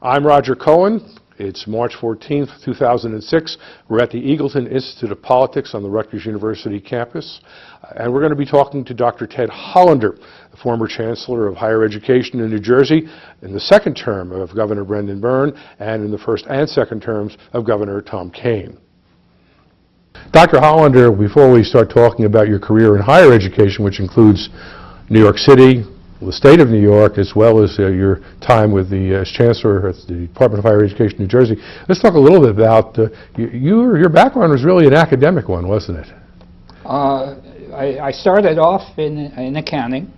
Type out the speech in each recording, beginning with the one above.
I'm Roger Cohen. It's March 14th, 2006. We're at the Eagleton Institute of Politics on the Rutgers University campus, and we're going to be talking to Dr. Ted Hollander, the former Chancellor of Higher Education in New Jersey, in the second term of Governor Brendan Byrne, and in the first and second terms of Governor Tom Cohen. Dr. Hollander, before we start talking about your career in higher education, which includes New York City, the state of New York, as well as your time with the as Chancellor at the Department of Higher Education, New Jersey. Let's talk a little bit about your background was really an academic one, wasn't it? I started off in accounting.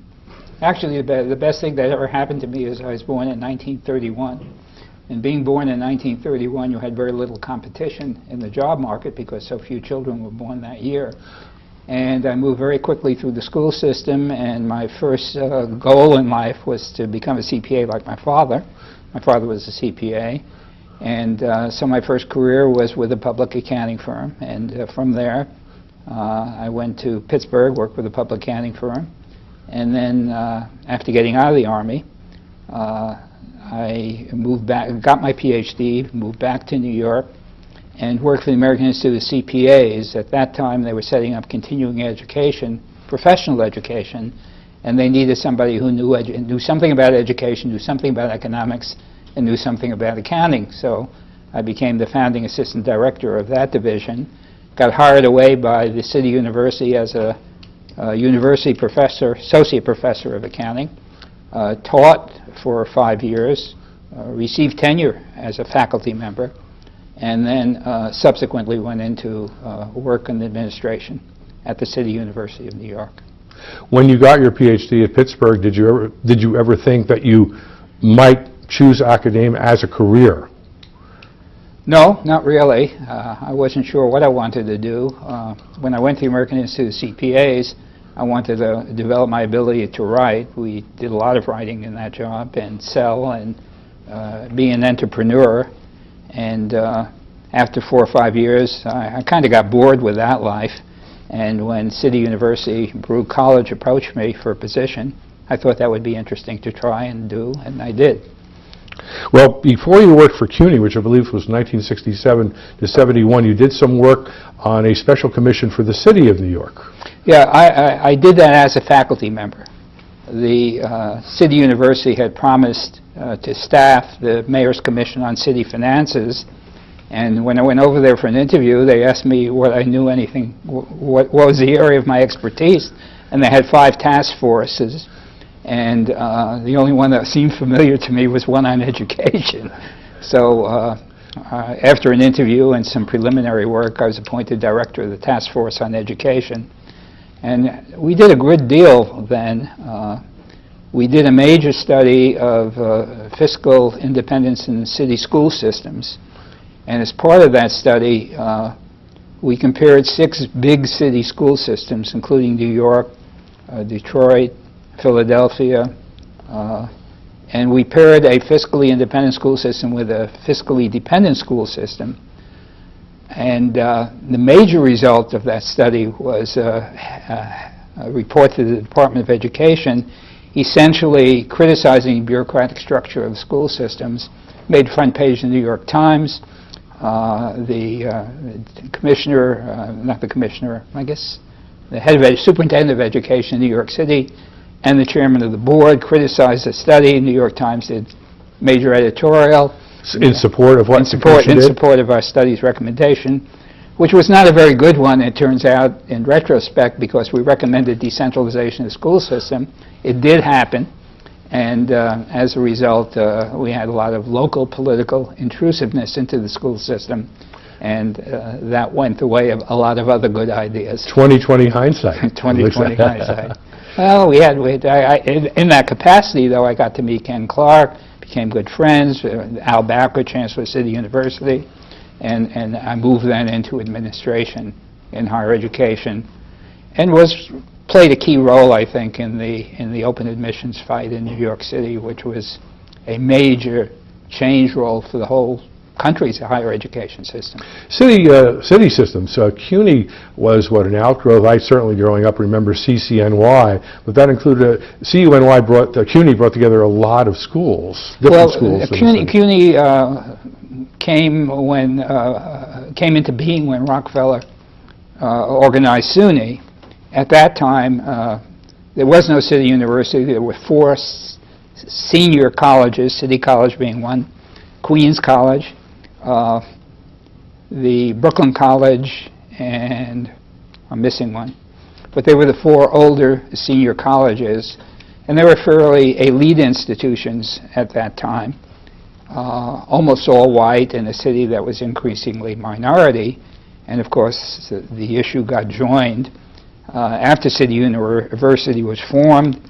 Actually, the best thing that ever happened to me is I was born in 1931. And being born in 1931, you had very little competition in the job market because so few children were born that year. And I moved very quickly through the school system, and my first goal in life was to become a CPA like my father. My father was a CPA, and so my first career was with a public accounting firm. And from there, I went to Pittsburgh, worked with a public accounting firm, and then after getting out of the Army, I moved back, got my PhD, moved back to New York, and worked for the American Institute of CPAs. At that time, they were setting up continuing education, professional education, and they needed somebody who knew something about education, knew something about economics, and knew something about accounting. So I became the founding assistant director of that division, got hired away by the City University as a university professor, associate professor of accounting, taught for 5 years, received tenure as a faculty member, and then subsequently went into work in administration at the City University of New York. When you got your PhD at Pittsburgh, did you ever think that you might choose academia as a career? No, not really. I wasn't sure what I wanted to do. When I went to the American Institute of CPAs, I wanted to develop my ability to write. We did a lot of writing in that job, and sell, and be an entrepreneur. And after 4 or 5 years, I kind of got bored with that life. And when City University, Baruch College approached me for a position, I thought that would be interesting to try and do, and I did. Well, before you worked for CUNY, which I believe was 1967 to 71, you did some work on a special commission for the City of New York. Yeah, I did that as a faculty member. The City University had promised to staff the Mayor's Commission on City Finances, and when I went over there for an interview, they asked me what I knew anything, what was the area of my expertise, and they had 5 task forces, and the only one that seemed familiar to me was one on education. So after an interview and some preliminary work, I was appointed director of the task force on education. And we did a good deal then. We did a major study of fiscal independence in the city school systems. And as part of that study, we compared 6 big city school systems, including New York, Detroit, Philadelphia, and we paired a fiscally independent school system with a fiscally dependent school system. And the major result of that study was a report to the Department of Education essentially criticizing the bureaucratic structure of the school systems, made front page in the New York Times. The commissioner, not the commissioner, I guess, the head of superintendent of education in New York City and the chairman of the board criticized the study. New York Times did major editorial. In support of what? In support of our study's recommendation, which was not a very good one, it turns out, in retrospect, because we recommended decentralization of the school system. It did happen, and as a result, we had a lot of local political intrusiveness into the school system, and that went the way of a lot of other good ideas. 20/20 hindsight. 20/20 hindsight. Well, in that capacity, though, I got to meet Ken Clark, became good friends, Al Backer, Chancellor of City University, and I moved then into administration in higher education, and played a key role, I think, in the open admissions fight in New York City, which was a major change role for the whole country's higher education system. City systems. CUNY was what, an outgrowth. I certainly, growing up, remember CCNY, but that included CUNY brought together a lot of schools, different schools. CUNY came into being when Rockefeller organized SUNY. At that time, there was no city university. There were 4 senior colleges, City College being one, Queens College, the Brooklyn College, and I'm missing one. But they were the 4 older senior colleges, and they were fairly elite institutions at that time, almost all white in a city that was increasingly minority. And of course, the issue got joined. After City University was formed,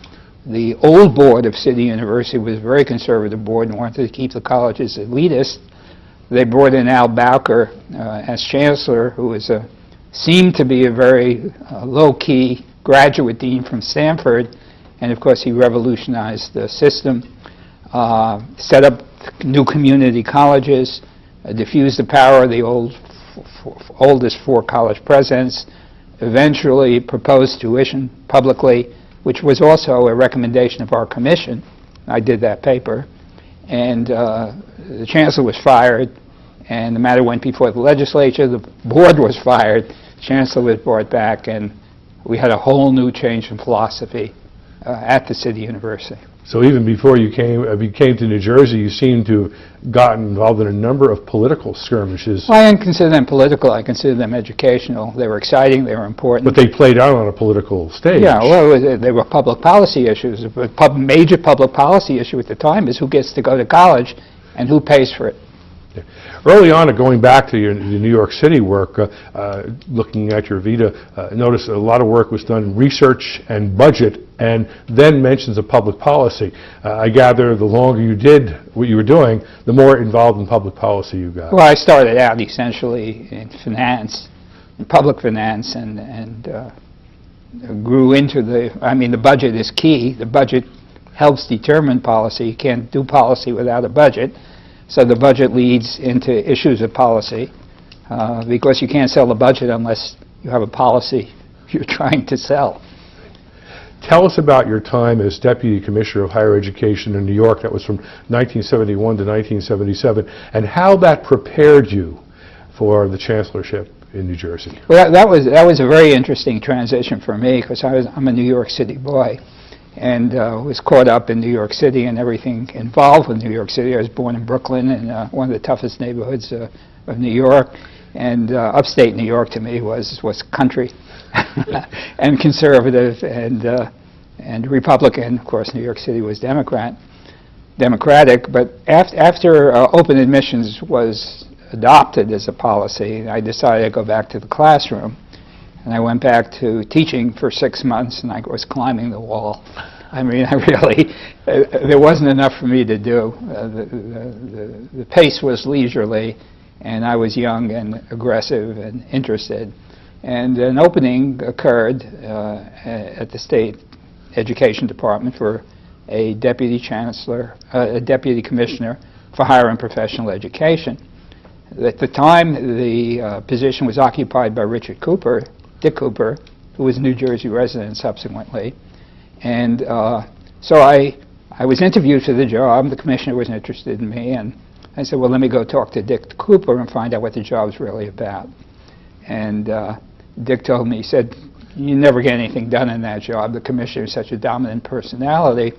the old board of City University was a very conservative board and wanted to keep the colleges elitist. They brought in Al Bowker as chancellor, who seemed to be a very low-key graduate dean from Stanford, and of course he revolutionized the system, set up new community colleges, diffused the power of the oldest 4 college presidents, eventually proposed tuition publicly, which was also a recommendation of our commission. I did that paper. And the chancellor was fired, and the matter went before the legislature. The board was fired, the chancellor was brought back, and we had a whole new change in philosophy at the City University. So even before you came to New Jersey, you seem to have gotten involved in a number of political skirmishes. Well, I didn't consider them political. I considered them educational. They were exciting. They were important. But they played out on a political stage. Yeah, well, they were public policy issues. A major public policy issue at the time is who gets to go to college and who pays for it. Yeah. Early on, going back to your New York City work, looking at your vita, notice a lot of work was done in research and budget, and then mentions of public policy. I gather the longer you did what you were doing, the more involved in public policy you got. Well, I started out essentially in finance, in public finance, and grew into the budget is key. The budget helps determine policy. You can't do policy without a budget. So the budget leads into issues of policy, because you can't sell a budget unless you have a policy you're trying to sell. Tell us about your time as Deputy Commissioner of Higher Education in New York. That was from 1971 to 1977, and how that prepared you for the chancellorship in New Jersey. Well, that was a very interesting transition for me, because I'm a New York City boy, and was caught up in New York City and everything involved with New York City. I was born in Brooklyn, in one of the toughest neighborhoods of New York, and upstate New York to me was country and conservative and Republican. Of course, New York City was Democratic, but after open admissions was adopted as a policy, I decided to go back to the classroom. And I went back to teaching for 6 months, and I was climbing the wall. I mean, there wasn't enough for me to do. The pace was leisurely, and I was young and aggressive and interested. And an opening occurred at the State Education Department for a deputy commissioner for higher and professional education. At the time, the position was occupied by Dick Cooper, who was a New Jersey resident subsequently. And so I was interviewed for the job. The commissioner was interested in me, and I said, well, let me go talk to Dick Cooper and find out what the job's really about. And Dick told me, he said, you never get anything done in that job. The commissioner is such a dominant personality,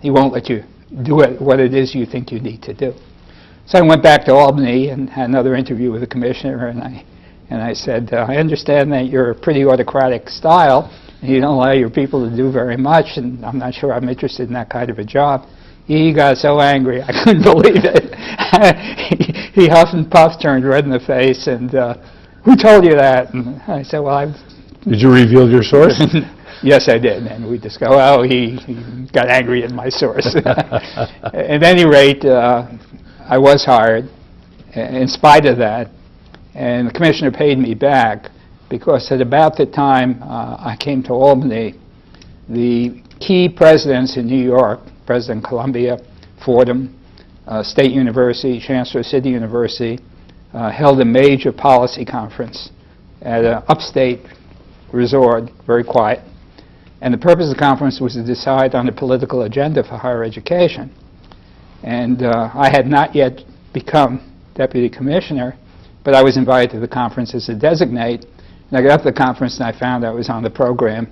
he won't let you do what it is you think you need to do. So I went back to Albany and had another interview with the commissioner, and I said, I understand that you're a pretty autocratic style, and you don't allow your people to do very much, and I'm not sure I'm interested in that kind of a job. He got so angry, I couldn't believe it. He huffed and puffed, turned red in the face, and who told you that? And I said, well, Did you reveal your source? Yes, I did. And we discussed, well, he got angry at my source. At any rate, I was hired in spite of that, and the commissioner paid me back because at about the time I came to Albany, the key presidents in New York, President Columbia, Fordham, State University, Chancellor City University, held a major policy conference at an upstate resort, very quiet. And the purpose of the conference was to decide on the political agenda for higher education. And I had not yet become deputy commissioner, but I was invited to the conference as a designate. And I got to the conference and I found I was on the program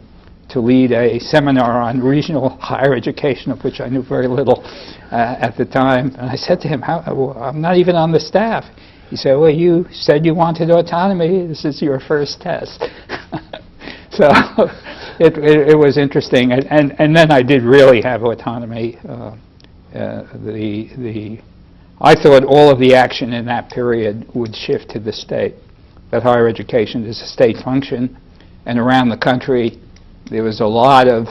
to lead a seminar on regional higher education, of which I knew very little at the time. And I said to him, well, I'm not even on the staff. He said, well, you said you wanted autonomy. This is your first test. So it was interesting. And then I did really have autonomy. I thought all of the action in that period would shift to the state, that higher education is a state function. And around the country, there was a lot of,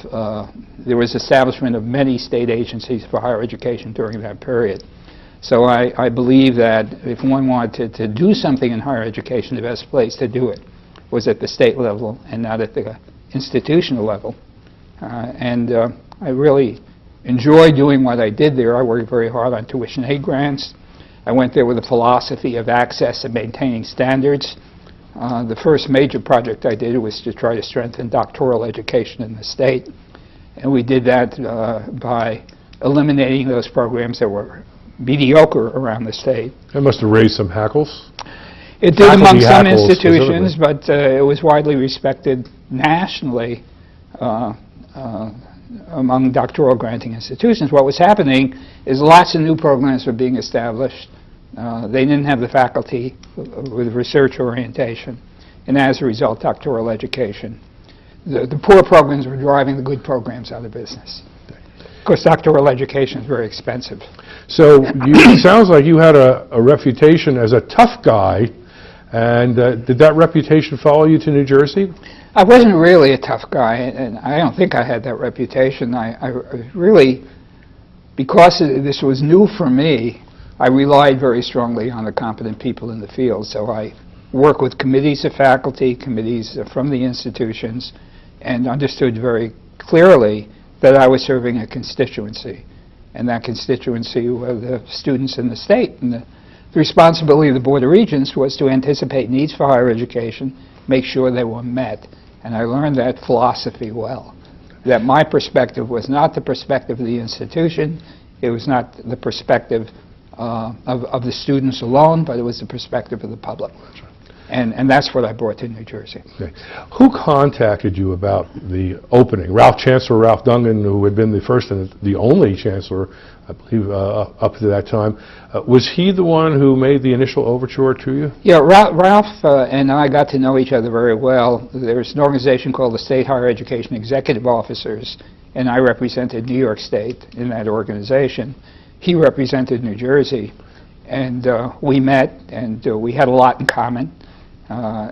there was establishment of many state agencies for higher education during that period. So I believe that if one wanted to do something in higher education, the best place to do it was at the state level and not at the institutional level. I really enjoyed doing what I did there. I worked very hard on tuition aid grants. I went there with a philosophy of access and maintaining standards. The first major project I did was to try to strengthen doctoral education in the state. And we did that by eliminating those programs that were mediocre around the state. That must have raised some hackles. It did among some institutions, but it was widely respected nationally among doctoral granting institutions. What was happening is lots of new programs were being established. They didn't have the faculty with research orientation, and as a result, doctoral education. The poor programs were driving the good programs out of business. Of course, doctoral education is very expensive. So it sounds like you had a reputation as a tough guy, and did that reputation follow you to New Jersey? I wasn't really a tough guy, and I don't think I had that reputation. I really, because this was new for me, I relied very strongly on the competent people in the field. So I worked with committees of faculty, committees from the institutions, and understood very clearly that I was serving a constituency. And that constituency were the students in the state. And the responsibility of the Board of Regents was to anticipate needs for higher education, make sure they were met. And I learned that philosophy well, that my perspective was not the perspective of the institution, it was not the perspective of the students alone, but it was the perspective of the public. And that's what I brought to New Jersey. Okay. Who contacted you about the opening? Chancellor Ralph Dungan, who had been the first and the only chancellor, I believe, up to that time. Was he the one who made the initial overture to you? Yeah, Ralph and I got to know each other very well. There's an organization called the State Higher Education Executive Officers, and I represented New York State in that organization. He represented New Jersey, and we met, and we had a lot in common.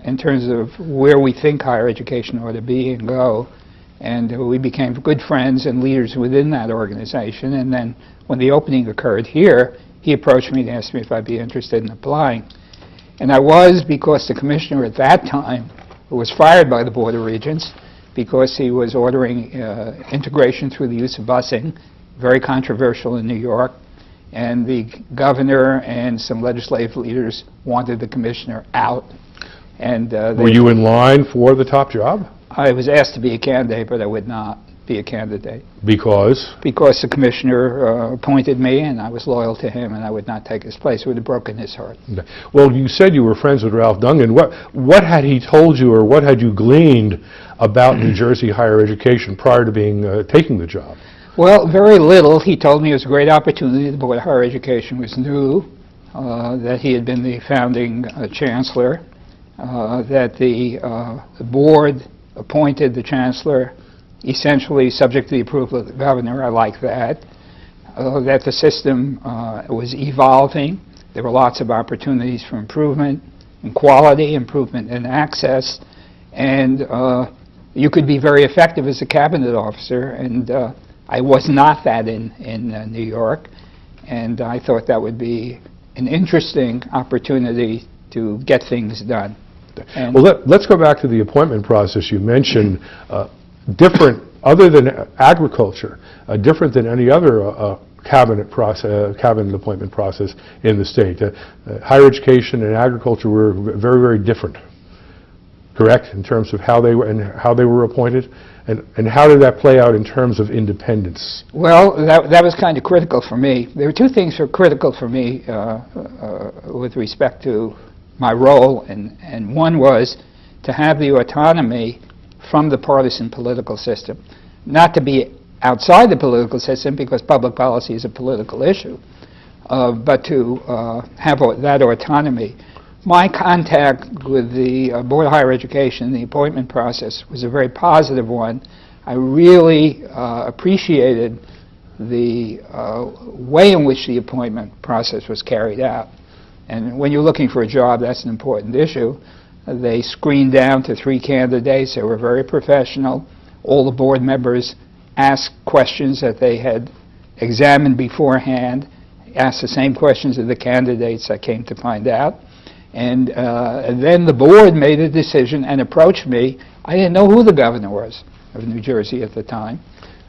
In terms of where we think higher education ought to be and go. And we became good friends and leaders within that organization. And then when the opening occurred here, he approached me and asked me if I'd be interested in applying. And I was, because the commissioner at that time was fired by the Board of Regents because he was ordering integration through the use of busing, very controversial in New York. And the governor and some legislative leaders wanted the commissioner out. And were you in line for the top job? I was asked to be a candidate, but I would not be a candidate. Because? Because the commissioner appointed me, and I was loyal to him, and I would not take his place. It would have broken his heart. Okay. Well, you said you were friends with Ralph Dungan. What had he told you, or what had you gleaned about New Jersey higher education prior to taking the job? Well, very little. He told me it was a great opportunity. The Board of Higher Education was new, that he had been the founding chancellor. That the board appointed the chancellor essentially subject to the approval of the governor. I like that. That the system was evolving. There were lots of opportunities for improvement in quality, improvement in access, and you could be very effective as a cabinet officer, and I was not that in New York, and I thought that would be an interesting opportunity to get things done. Well, let's go back to the appointment process. You mentioned different, other than agriculture, different than any other cabinet appointment process in the state. Higher education and agriculture were very, very different, correct, in terms of how they were appointed? And how did that play out in terms of independence? Well, that was kind of critical for me. There were two things that were critical for me with respect to my role, and one was to have the autonomy from the partisan political system. Not to be outside the political system, because public policy is a political issue, but to have that autonomy. My contact with the Board of Higher Education, the appointment process, was a very positive one. I really appreciated the way in which the appointment process was carried out. And when you're looking for a job, that's an important issue. They screened down to 3 candidates. They were very professional. All the board members asked questions that they had examined beforehand, asked the same questions of the candidates, I came to find out. And then the board made a decision and approached me. I didn't know who the governor was of New Jersey at the time.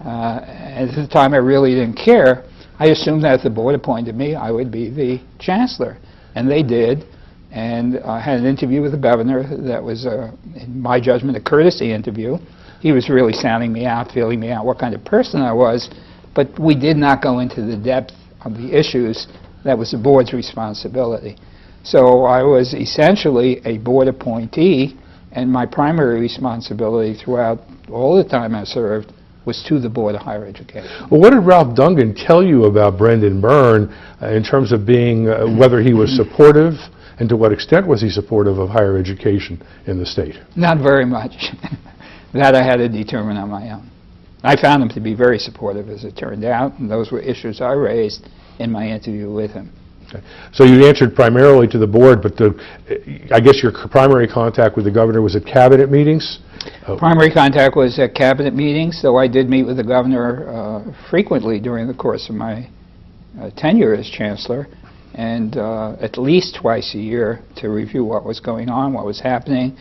At the time, I really didn't care. I assumed that if the board appointed me, I would be the chancellor. And they did. And I had an interview with the governor that was, in my judgment, a courtesy interview. He was really sounding me out, feeling me out, what kind of person I was. But we did not go into the depth of the issues. That was the board's responsibility. So I was essentially a board appointee, and my primary responsibility throughout all the time I served was to the Board of Higher Education. Well, what did Ralph Dungan tell you about Brendan Byrne in terms of being, whether he was supportive, and to what extent was he supportive of higher education in the state? Not very much. That I had to determine on my own. I found him to be very supportive, as it turned out, and those were issues I raised in my interview with him. Okay. So you answered primarily to the board, but I guess your primary contact with the governor was at cabinet meetings? Primary contact was at cabinet meetings, though I did meet with the governor frequently during the course of my tenure as chancellor, and at least twice a year to review what was going on, what was happening,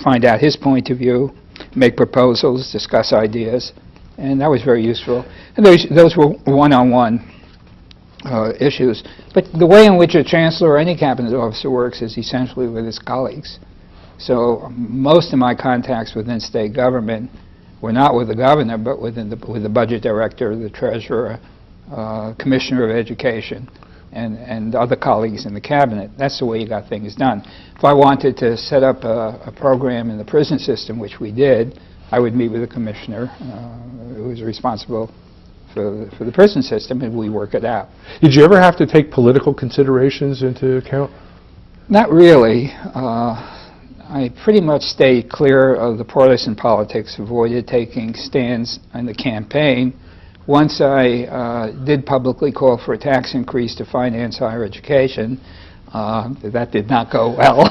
find out his point of view, make proposals, discuss ideas, and that was very useful. And those were one-on-one issues. But the way in which a chancellor or any cabinet officer works is essentially with his colleagues. So most of my contacts within state government were not with the governor, but with the budget director, the treasurer, commissioner of education, and other colleagues in the cabinet. That's the way you got things done. If I wanted to set up a program in the prison system, which we did, I would meet with the commissioner who was responsible for the prison system, and we work it out. Did you ever have to take political considerations into account? Not really. I pretty much stayed clear of the partisan politics, avoided taking stands in the campaign. Once I did publicly call for a tax increase to finance higher education. That did not go well.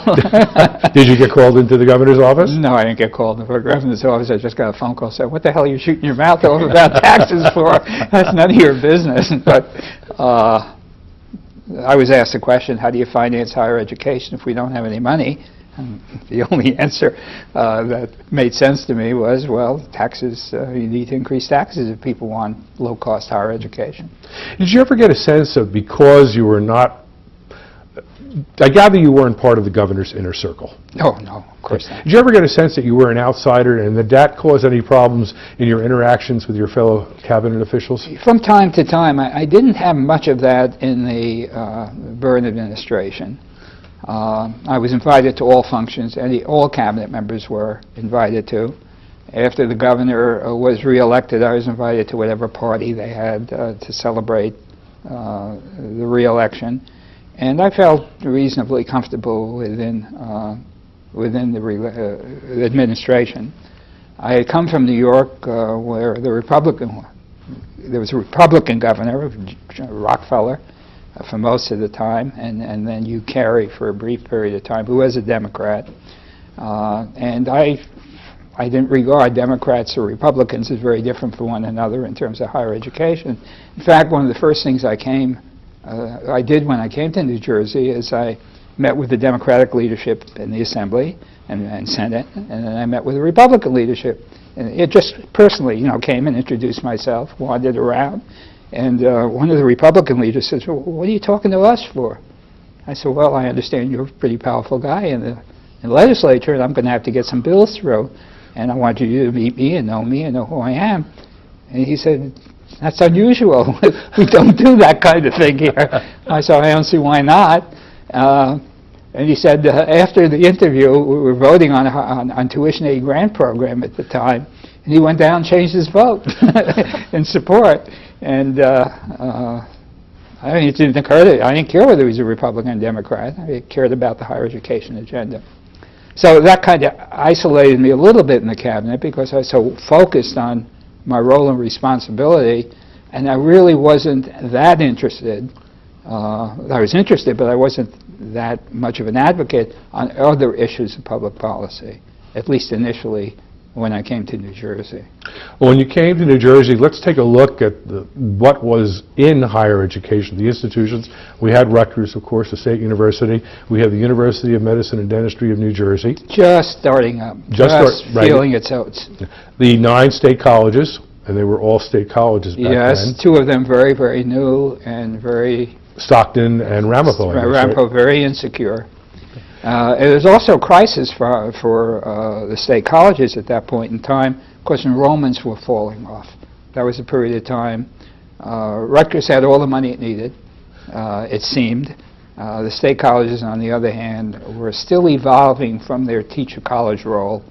Did you get called into the governor's office? No, I didn't get called into the governor's office. I just got a phone call saying, "What the hell are you shooting your mouth off about taxes for? That's none of your business." But I was asked the question, how do you finance higher education if we don't have any money? And the only answer that made sense to me was, well, taxes, you need to increase taxes if people want low-cost higher education. Did you ever get a sense of, because you were not, I gather you weren't part of the governor's inner circle? Oh, no, of course not. Did you ever get a sense that you were an outsider and that caused any problems in your interactions with your fellow cabinet officials? From time to time. I didn't have much of that in the Byrne administration. I was invited to all functions, and all cabinet members were invited to. After the governor was re-elected, I was invited to whatever party they had to celebrate the re-election. And I felt reasonably comfortable within the administration. I had come from New York, where there was a Republican governor, Rockefeller, for most of the time, and then Hugh Carey for a brief period of time, who was a Democrat. And I didn't regard Democrats or Republicans as very different from one another in terms of higher education. In fact, one of the first things I did when I came to New Jersey is I met with the Democratic leadership in the Assembly and Senate, and then I met with the Republican leadership. And it just personally, came and introduced myself, wandered around, And one of the Republican leaders says, well, what are you talking to us for? I said, well, I understand you're a pretty powerful guy in the legislature, and I'm going to have to get some bills through. And I want you to meet me and know who I am. And he said, that's unusual. We don't do that kind of thing here. I said, I don't see why not. And he said, after the interview, we were voting on tuition aid grant program at the time, and he went down and changed his vote in support. And it didn't occur to, I didn't care whether he was a Republican or Democrat. I cared about the higher education agenda. So that kind of isolated me a little bit in the cabinet because I was so focused on my role and responsibility, and I really wasn't that interested. I was interested, but I wasn't that much of an advocate on other issues of public policy, at least initially when I came to New Jersey. Well, when you came to New Jersey, let's take a look at what was in higher education, the institutions. We had Rutgers, of course, a state university. We have the University of Medicine and Dentistry of New Jersey. Just starting up, just feeling its oats. The 9 state colleges, and they were all state colleges back then. Yes, 2 of them very, very new and very... Stockton and Ramapo. Ramapo, very insecure. It was also a crisis for the state colleges at that point in time because enrollments were falling off. That was a period of time. Rutgers had all the money it needed, it seemed. The state colleges, on the other hand, were still evolving from their teacher college role.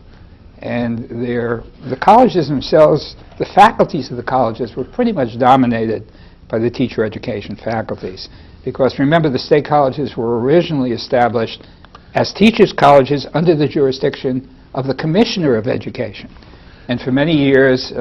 And the colleges themselves, the faculties of the colleges were pretty much dominated by the teacher education faculties. Because remember, the state colleges were originally established as teachers' colleges under the jurisdiction of the Commissioner of Education. And for many years,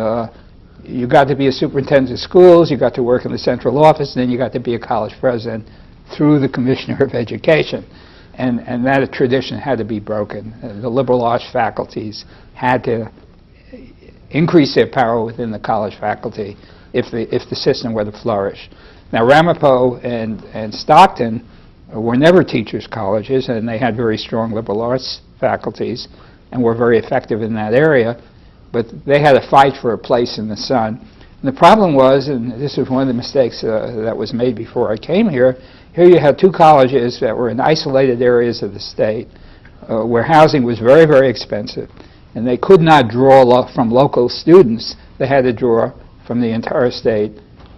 you got to be a superintendent of schools, you got to work in the central office, and then you got to be a college president through the Commissioner of Education. And that tradition had to be broken. The liberal arts faculties had to increase their power within the college faculty if the system were to flourish. Now, Ramapo and Stockton were never teachers' colleges, and they had very strong liberal arts faculties and were very effective in that area, but they had to fight for a place in the sun. And the problem was, and this was one of the mistakes that was made before I came here, you had 2 colleges that were in isolated areas of the state where housing was very, very expensive, and they could not draw from local students. They had to draw from the entire state,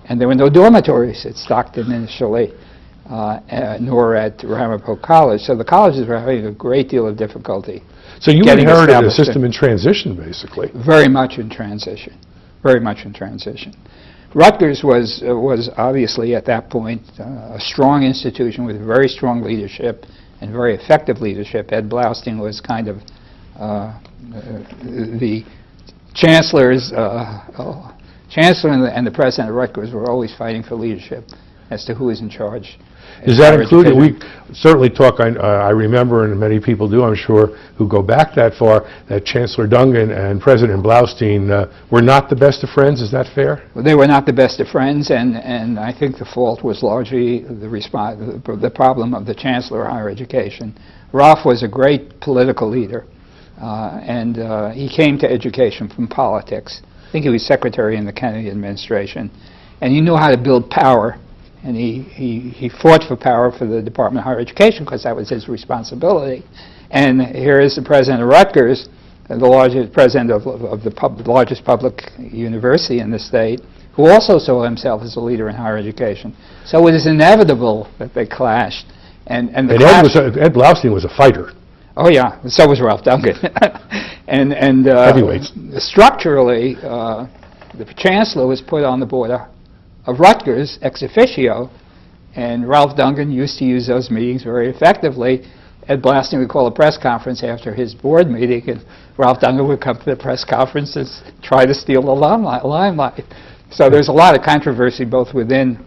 and there were no dormitories at Stockton initially, nor at Ramapo College. So the colleges were having a great deal of difficulty. So you inherited a system in transition, basically. Very much in transition. Very much in transition. Rutgers was obviously at that point a strong institution with very strong leadership and very effective leadership. Ed Blaustein was kind of the chancellor's chancellor and the president of Rutgers were always fighting for leadership as to who was in charge. Is that included? We certainly talk, I remember, and many people do, I'm sure, who go back that far, that Chancellor Dungan and President Blaustein were not the best of friends. Is that fair? Well, they were not the best of friends, and I think the fault was largely the problem of the Chancellor of Higher Education. Ralph was a great political leader, and he came to education from politics. I think he was secretary in the Kennedy administration, and he knew how to build power, and he fought for power for the Department of Higher Education because that was his responsibility. And here is the president of Rutgers, the largest president of the largest public university in the state, who also saw himself as a leader in higher education. So it is inevitable that they clashed. And Ed Blaustein was a fighter. Oh yeah, so was Ralph Dungan. and Heavyweights. Structurally, the chancellor was put on the board of Rutgers ex officio, and Ralph Dungan used to use those meetings very effectively. Ed Blaustein would call a press conference after his board meeting, and Ralph Dungan would come to the press conference and try to steal the limelight. So there's a lot of controversy both within,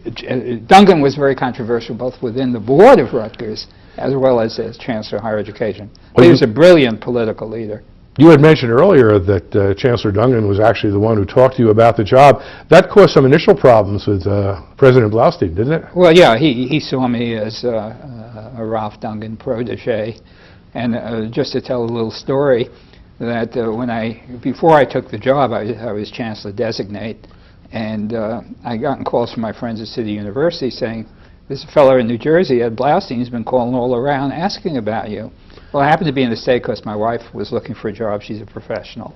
Dungan was very controversial both within the board of Rutgers as well as Chancellor of Higher Education. Well, he was a brilliant political leader. You had mentioned earlier that Chancellor Dungan was actually the one who talked to you about the job. That caused some initial problems with President Blaustein, didn't it? Well, yeah, he saw me as a Ralph Dungan protege. And just to tell a little story, that before I took the job, I was Chancellor designate, And I gotten calls from my friends at City University saying, "This fellow in New Jersey, Ed Blaustein, has been calling all around asking about you." Well, I happened to be in the state because my wife was looking for a job. She's a professional,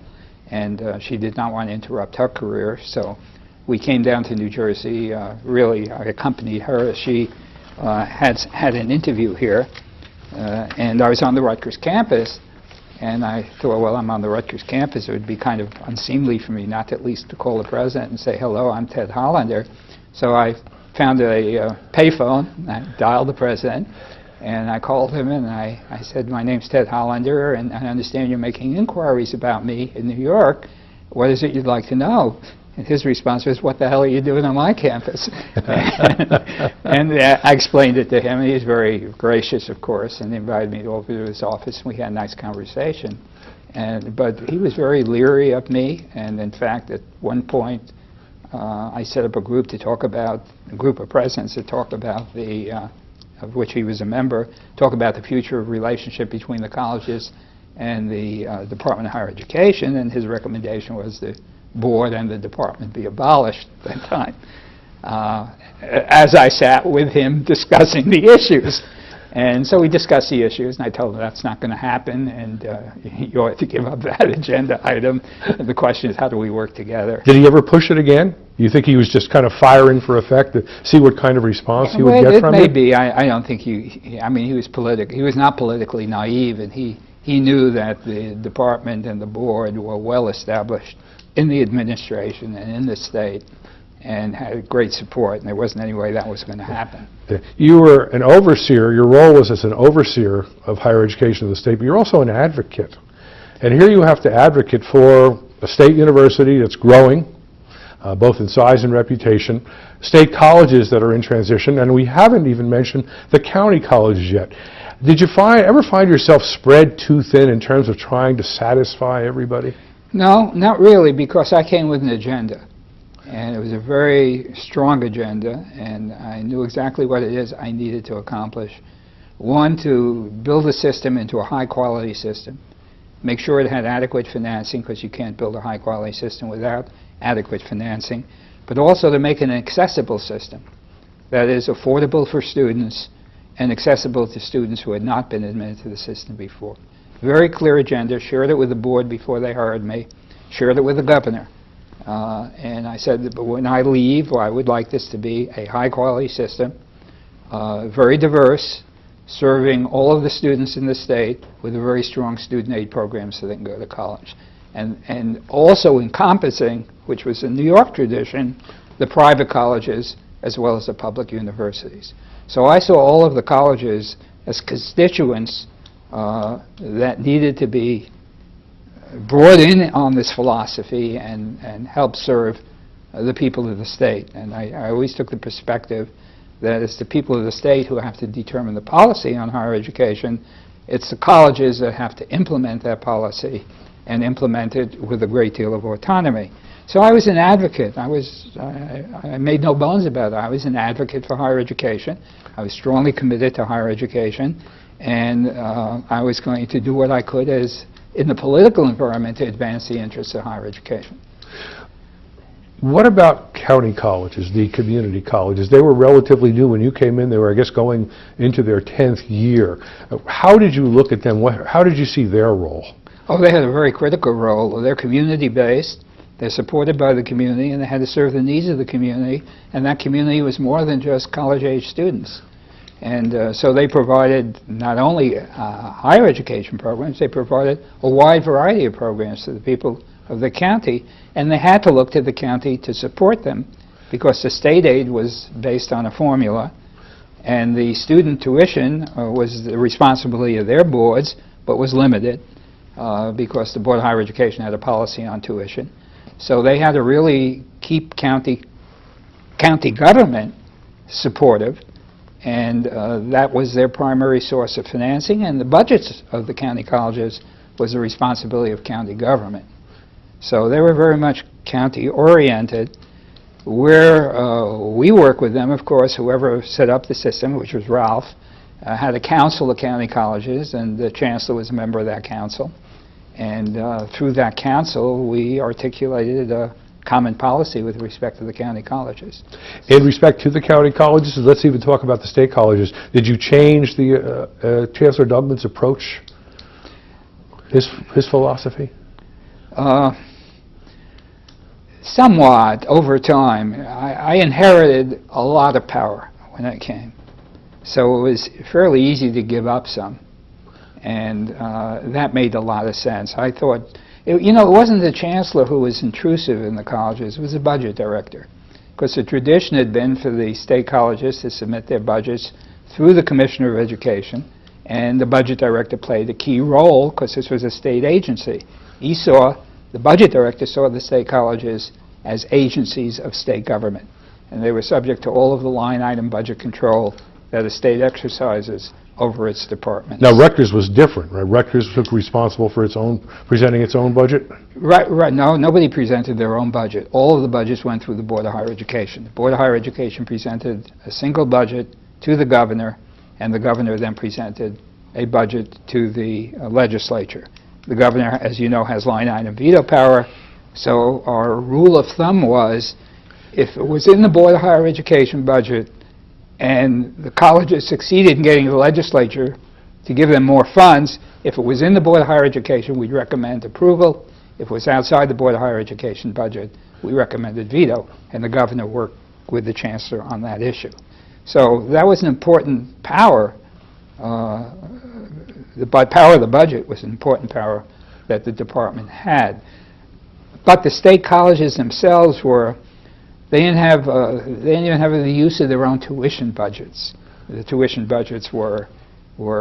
and she did not want to interrupt her career. So we came down to New Jersey. Really, I accompanied her. She had an interview here, and I was on the Rutgers campus. And I thought, well, I'm on the Rutgers campus. It would be kind of unseemly for me not to at least to call the president and say, "Hello, I'm Ted Hollander." So I found a payphone, and I dialed the president, and I called him, and I said, "My name's Ted Hollander, and I understand you're making inquiries about me in New York. What is it you'd like to know?" And his response was, "What the hell are you doing on my campus?" And I explained it to him, and he was very gracious, of course, and invited me over to his office, and we had a nice conversation. But he was very leery of me, and in fact, at one point, I set up a group a group of presidents to talk about of which he was a member, talk about the future relationship between the colleges and the Department of Higher Education, and his recommendation was the board and the department be abolished at that time. As I sat with him discussing the issues. And so we discussed the issues, and I told him that's not going to happen, and you ought to give up that agenda item. And the question is, how do we work together? Did he ever push it again? You think he was just kind of firing for effect to see what kind of response he would get from it? Maybe. I don't think I mean, he was not politically naive, and he knew that the department and the board were well established in the administration and in the state, and had great support, and there wasn't any way that was going to happen. You were an overseer. Your role was as an overseer of higher education in the state, but you're also an advocate. And here you have to advocate for a state university that's growing, both in size and reputation, state colleges that are in transition, and we haven't even mentioned the county colleges yet. Did you ever find yourself spread too thin in terms of trying to satisfy everybody? No, not really, because I came with an agenda. And it was a very strong agenda, and I knew exactly what it is I needed to accomplish. One, to build a system into a high-quality system. Make sure it had adequate financing, because you can't build a high-quality system without adequate financing. But also to make an accessible system that is affordable for students and accessible to students who had not been admitted to the system before. Very clear agenda, shared it with the board before they hired me, shared it with the governor. And I said that when I leave, I would like this to be a high-quality system, very diverse, serving all of the students in the state with a very strong student aid program so they can go to college. And also encompassing, which was a New York tradition, the private colleges as well as the public universities. So I saw all of the colleges as constituents that needed to be brought in on this philosophy and help serve the people of the state. And I always took the perspective that it's the people of the state who have to determine the policy on higher education. It's the colleges that have to implement that policy and implement it with a great deal of autonomy. So I was an advocate. I made no bones about it. I was an advocate for higher education. I was strongly committed to higher education, and I was going to do what I could as in the political environment to advance the interests of higher education. What about county colleges, the community colleges? They were relatively new when you came in. They were, I guess, going into their 10th year. How did you look at them? How did you see their role? Oh, they had a very critical role. They're community-based. They're supported by the community, and they had to serve the needs of the community. And that community was more than just college-age students. And so they provided not only higher education programs, they provided a wide variety of programs to the people of the county, and they had to look to the county to support them because the state aid was based on a formula, and the student tuition was the responsibility of their boards, but was limited because the Board of Higher Education had a policy on tuition. So they had to really keep county government supportive, and that was their primary source of financing, and the budgets of the county colleges was the responsibility of county government. So they were very much county-oriented. Where we work with them, of course, whoever set up the system, which was Ralph, had a council of county colleges, and the chancellor was a member of that council. And through that council, we articulated a common policy with respect to the county colleges. In respect to the county colleges, let's even talk about the state colleges. Did you change the Chancellor Douglas' approach, his philosophy? Somewhat over time. I inherited a lot of power when I came. So it was fairly easy to give up some. And that made a lot of sense. I thought, it wasn't the chancellor who was intrusive in the colleges, it was the budget director. Because the tradition had been for the state colleges to submit their budgets through the Commissioner of Education, and the budget director played a key role because this was a state agency. The budget director saw the state colleges as agencies of state government, and they were subject to all of the line item budget control that a state exercises over its departments. Now, Rutgers was different, right? Rutgers took responsible for presenting its own budget? Right. No, nobody presented their own budget. All of the budgets went through the Board of Higher Education. The Board of Higher Education presented a single budget to the governor, and the governor then presented a budget to the legislature. The governor, as you know, has line item veto power, so our rule of thumb was if it was in the Board of Higher Education budget and the colleges succeeded in getting the legislature to give them more funds, if it was in the Board of Higher Education, we'd recommend approval. If it was outside the Board of Higher Education budget, we recommended veto, and the governor worked with the chancellor on that issue. So that was an important power. The power of the budget was an important power that the department had. But the state colleges themselves they didn't even have the use of their own tuition budgets. The tuition budgets were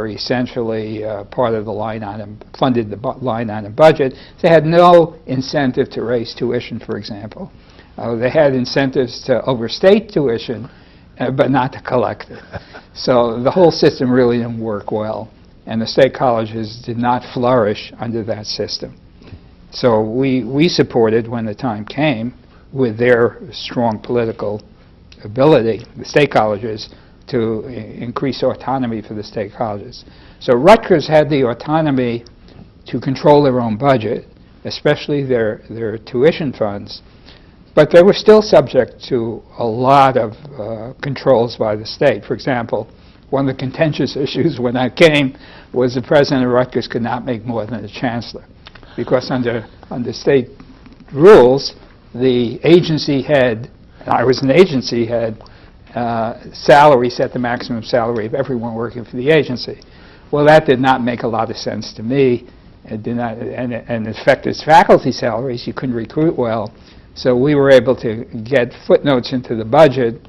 essentially part of the line item, funded the line item budget. They had no incentive to raise tuition, for example. They had incentives to overstate tuition, but not to collect it. So the whole system really didn't work well, and the state colleges did not flourish under that system. So we supported, when the time came, with their strong political ability, the state colleges, to increase autonomy for the state colleges. So Rutgers had the autonomy to control their own budget, especially their tuition funds, but they were still subject to a lot of controls by the state. For example, one of the contentious issues when I came was the president of Rutgers could not make more than the chancellor, because under state rules, the agency head, and I was an agency head, salary set the maximum salary of everyone working for the agency. Well, that did not make a lot of sense to me. It did not, and affected faculty salaries. You couldn't recruit well. So we were able to get footnotes into the budget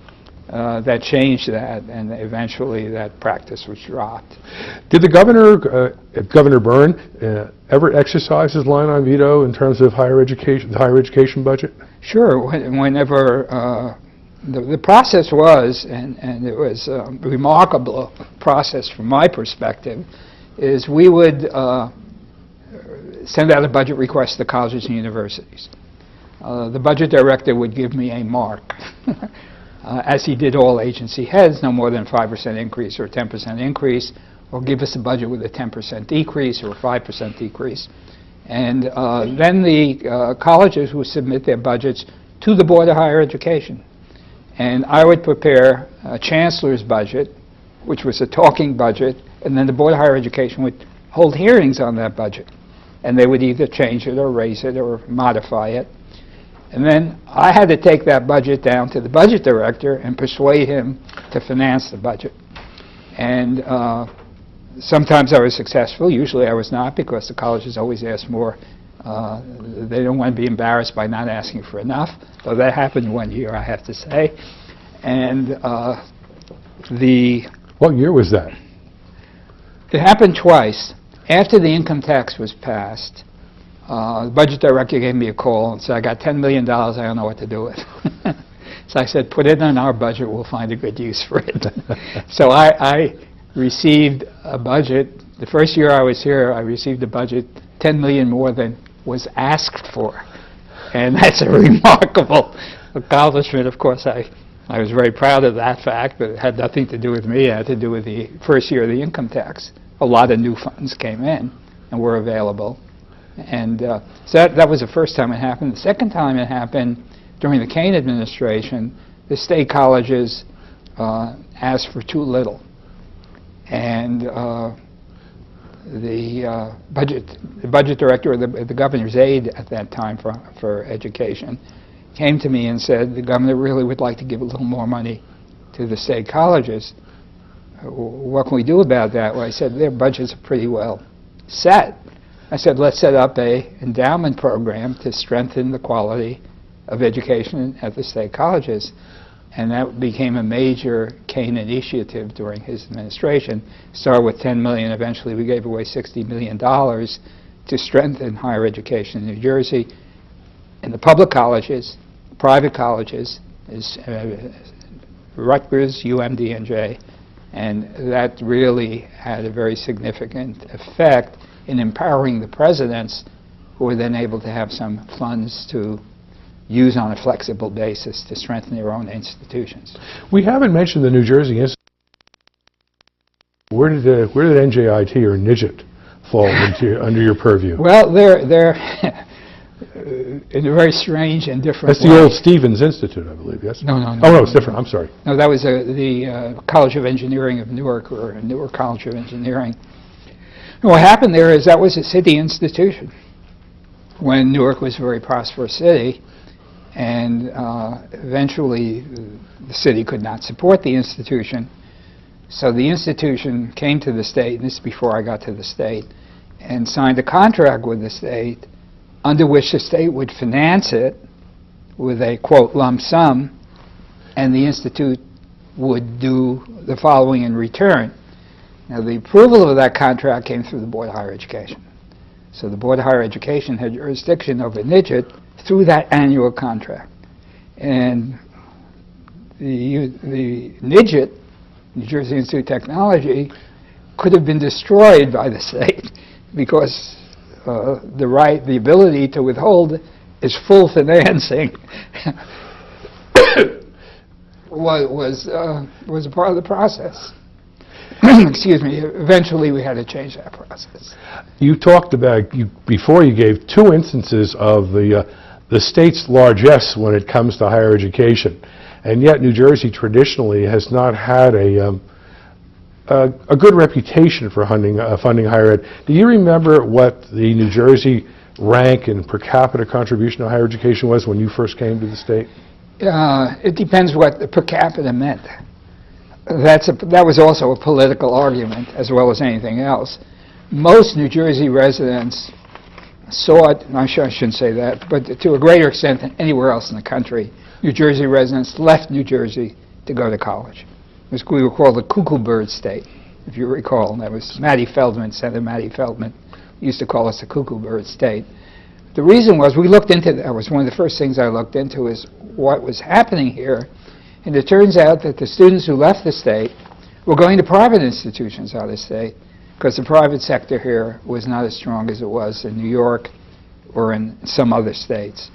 that changed that, and eventually that practice was dropped. Did the Governor Byrne, ever exercise his line on veto in terms of the higher education budget? Sure. Whenever the process was, and it was a remarkable process from my perspective, is we would send out a budget request to the colleges and universities. The budget director would give me a mark. As he did all agency heads, no more than a 5% increase or a 10% increase, or give us a budget with a 10% decrease or a 5% decrease. And then the colleges would submit their budgets to the Board of Higher Education. And I would prepare a chancellor's budget, which was a talking budget, and then the Board of Higher Education would hold hearings on that budget. And they would either change it or raise it or modify it. And then I had to take that budget down to the budget director and persuade him to finance the budget. And sometimes I was successful. Usually I was not, because the colleges always ask more. They don't want to be embarrassed by not asking for enough. So that happened one year, I have to say. And What year was that? It happened twice. After the income tax was passed, the budget director gave me a call and said, I got $10 million, I don't know what to do with it. So I said, put it in our budget, we'll find a good use for it. So I received a budget. The first year I was here, I received a budget $10 million more than was asked for. And that's a remarkable accomplishment. Of course, I was very proud of that fact, but it had nothing to do with me. It had to do with the first year of the income tax. A lot of new funds came in and were available. And so that was the first time it happened. The second time it happened during the Cohen administration, the state colleges asked for too little. And the budget director, or the governor's aide at that time for education, came to me and said, the governor really would like to give a little more money to the state colleges. What can we do about that? Well, I said, their budgets are pretty well set. I said, let's set up a endowment program to strengthen the quality of education at the state colleges. And that became a major Cohen initiative during his administration. Started with $10 million. Eventually, we gave away $60 million to strengthen higher education in New Jersey. In the public colleges, private colleges, is Rutgers, UMD, and that really had a very significant effect in empowering the presidents, who were then able to have some funds to use on a flexible basis to strengthen their own institutions. We haven't mentioned the New Jersey Institute. Where did NJIT or NIJIT fall under your purview? Well, they're in a very strange and different That's way. the old Stevens Institute, I believe, yes? No. Oh, no, it's different. I'm sorry. No, that was the College of Engineering of Newark, or Newark College of Engineering. And what happened there is that was a city institution when Newark was a very prosperous city. And eventually, the city could not support the institution. So the institution came to the state, and this is before I got to the state, and signed a contract with the state under which the state would finance it with a, quote, lump sum, and the institute would do the following in return. Now, the approval of that contract came through the Board of Higher Education. So the Board of Higher Education had jurisdiction over NIJIT through that annual contract. And the NIJIT, New Jersey Institute of Technology, could have been destroyed by the state because the ability to withhold its full financing was a part of the process. Excuse me. Eventually, we had to change that process. You talked about, before you gave two instances of the state's largesse when it comes to higher education, and yet New Jersey traditionally has not had a good reputation for funding higher ed. Do you remember what the New Jersey rank and per capita contribution to higher education was when you first came to the state? It depends what the per capita meant. That was also a political argument as well as anything else. Most New Jersey residents saw it, I'm sure I shouldn't say that, but to a greater extent than anywhere else in the country, New Jersey residents left New Jersey to go to college. We were called the cuckoo bird state, if you recall. That was Mattie Feldman, Senator Mattie Feldman used to call us the cuckoo bird state. The reason was we looked into that. Was one of the first things I looked into is what was happening here. And it turns out that the students who left the state were going to private institutions out of the state because the private sector here was not as strong as it was in New York or in some other states.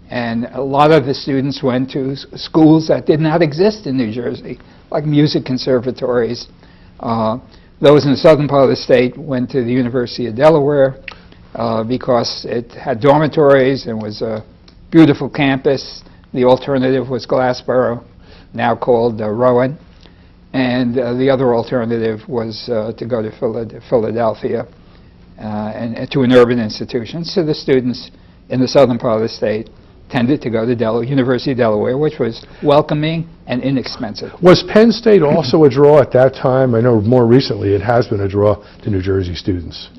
And a lot of the students went to schools that did not exist in New Jersey, like music conservatories. Those in the southern part of the state went to the University of Delaware because it had dormitories and was a beautiful campus. The alternative was Glassboro, now called Rowan. And the other alternative was to go to Philadelphia and to an urban institution. So the students in the southern part of the state tended to go to University of Delaware, which was welcoming and inexpensive. Was Penn State also a draw at that time? I know more recently it has been a draw to New Jersey students.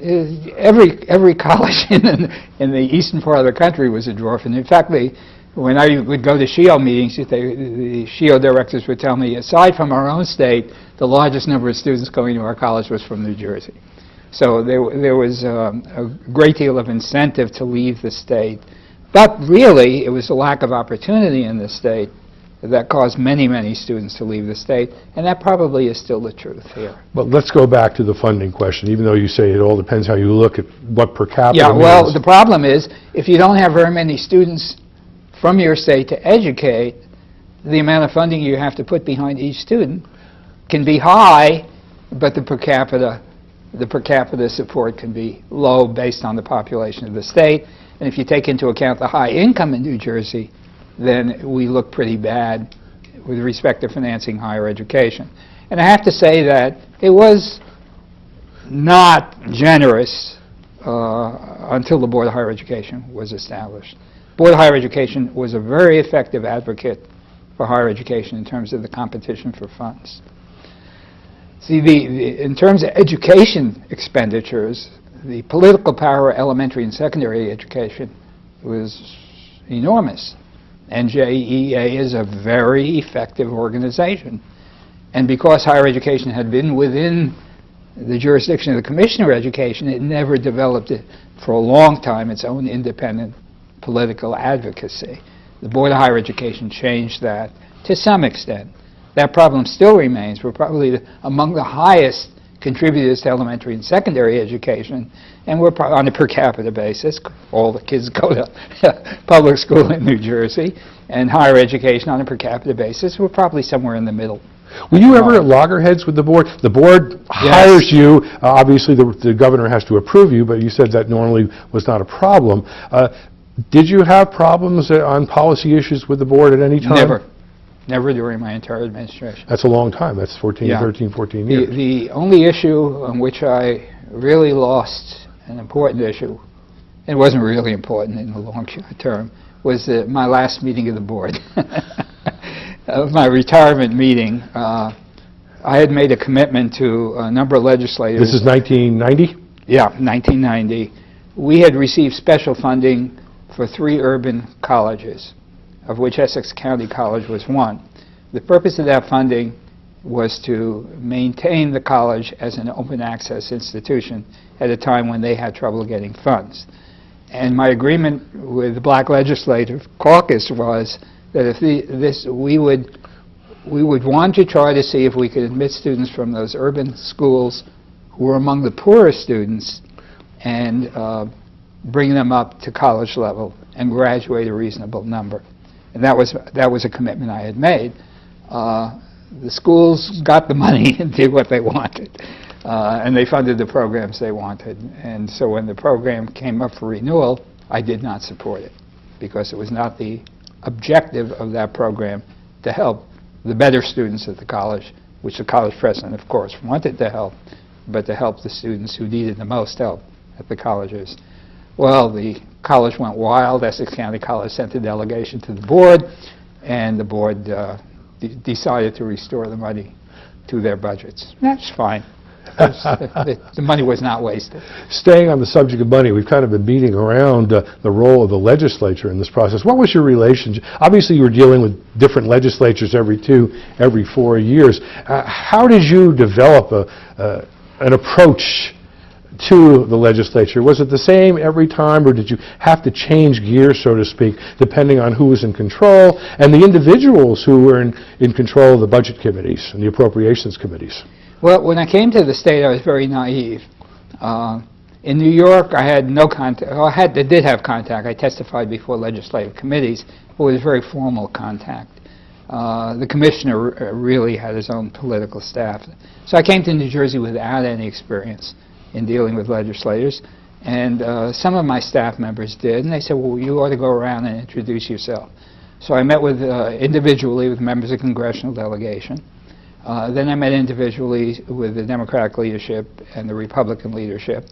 Every college in the eastern part of the country was a draw for them. In fact, when I would go to SHIO meetings, the SHIO directors would tell me, aside from our own state, the largest number of students going to our college was from New Jersey. So there was a great deal of incentive to leave the state. But really, it was the lack of opportunity in the state that caused many, many students to leave the state, and that probably is still the truth here. But let's go back to the funding question, even though you say it all depends how you look at what per capita Yeah, well, means. the problem is, if you don't have very many students from your state to educate, the amount of funding you have to put behind each student can be high, but the per capita the per capita support can be low based on the population of the state. And if you take into account the high income in New Jersey, then we look pretty bad with respect to financing higher education. And I have to say that it was not generous until the Board of Higher Education was established. Board of Higher Education was a very effective advocate for higher education in terms of the competition for funds. See, in terms of education expenditures, the political power of elementary and secondary education was enormous. NJEA is a very effective organization. And because higher education had been within the jurisdiction of the Commissioner of Education, it never developed it for a long time its own independent political advocacy. The Board of Higher Education changed that to some extent. That problem still remains. We're probably among the highest contributors to elementary and secondary education, and we're on a per capita basis. All the kids go to public school in New Jersey, and higher education on a per capita basis, we're probably somewhere in the middle. Were you ever at loggerheads with the board? The board hires you. Obviously, the governor has to approve you, but you said that normally was not a problem. Did you have problems on policy issues with the board at any time? Never. Never during my entire administration. That's a long time. That's 13, 14 years. The only issue on which I really lost an important issue, and it wasn't really important in the long term, was my last meeting of the board. Of my retirement meeting, I had made a commitment to a number of legislators. This is 1990? Yeah, 1990. We had received special funding for 3 urban colleges, of which Essex County College was one. The purpose of that funding was to maintain the college as an open access institution at a time when they had trouble getting funds. And my agreement with the Black Legislative Caucus was that if we would want to try to see if we could admit students from those urban schools who were among the poorest students and bring them up to college level and graduate a reasonable number. And that was a commitment I had made. The schools got the money and did what they wanted, and they funded the programs they wanted. And so when the program came up for renewal, I did not support it, because it was not the objective of that program to help the better students at the college, which the college president, of course, wanted to help, but to help the students who needed the most help at the colleges. Well, the college went wild. Essex County College sent a delegation to the board, and the board decided to restore the money to their budgets. That's fine. The money was not wasted. Staying on the subject of money, we've kind of been beating around the role of the legislature in this process. What was your relationship? Obviously, you were dealing with different legislatures every 4 years. How did you develop an approach to the legislature? Was it the same every time, or did you have to change gears, so to speak, depending on who was in control and the individuals who were in control of the budget committees and the appropriations committees? Well, when I came to the state, I was very naive. In New York, I had no contact. Well, I did have contact. I testified before legislative committees, but it was very formal contact. The commissioner really had his own political staff. So I came to New Jersey without any experience in dealing with legislators, and some of my staff members did, and they said, well, you ought to go around and introduce yourself. So I met with individually with members of congressional delegation. Then I met individually with the Democratic leadership and the Republican leadership,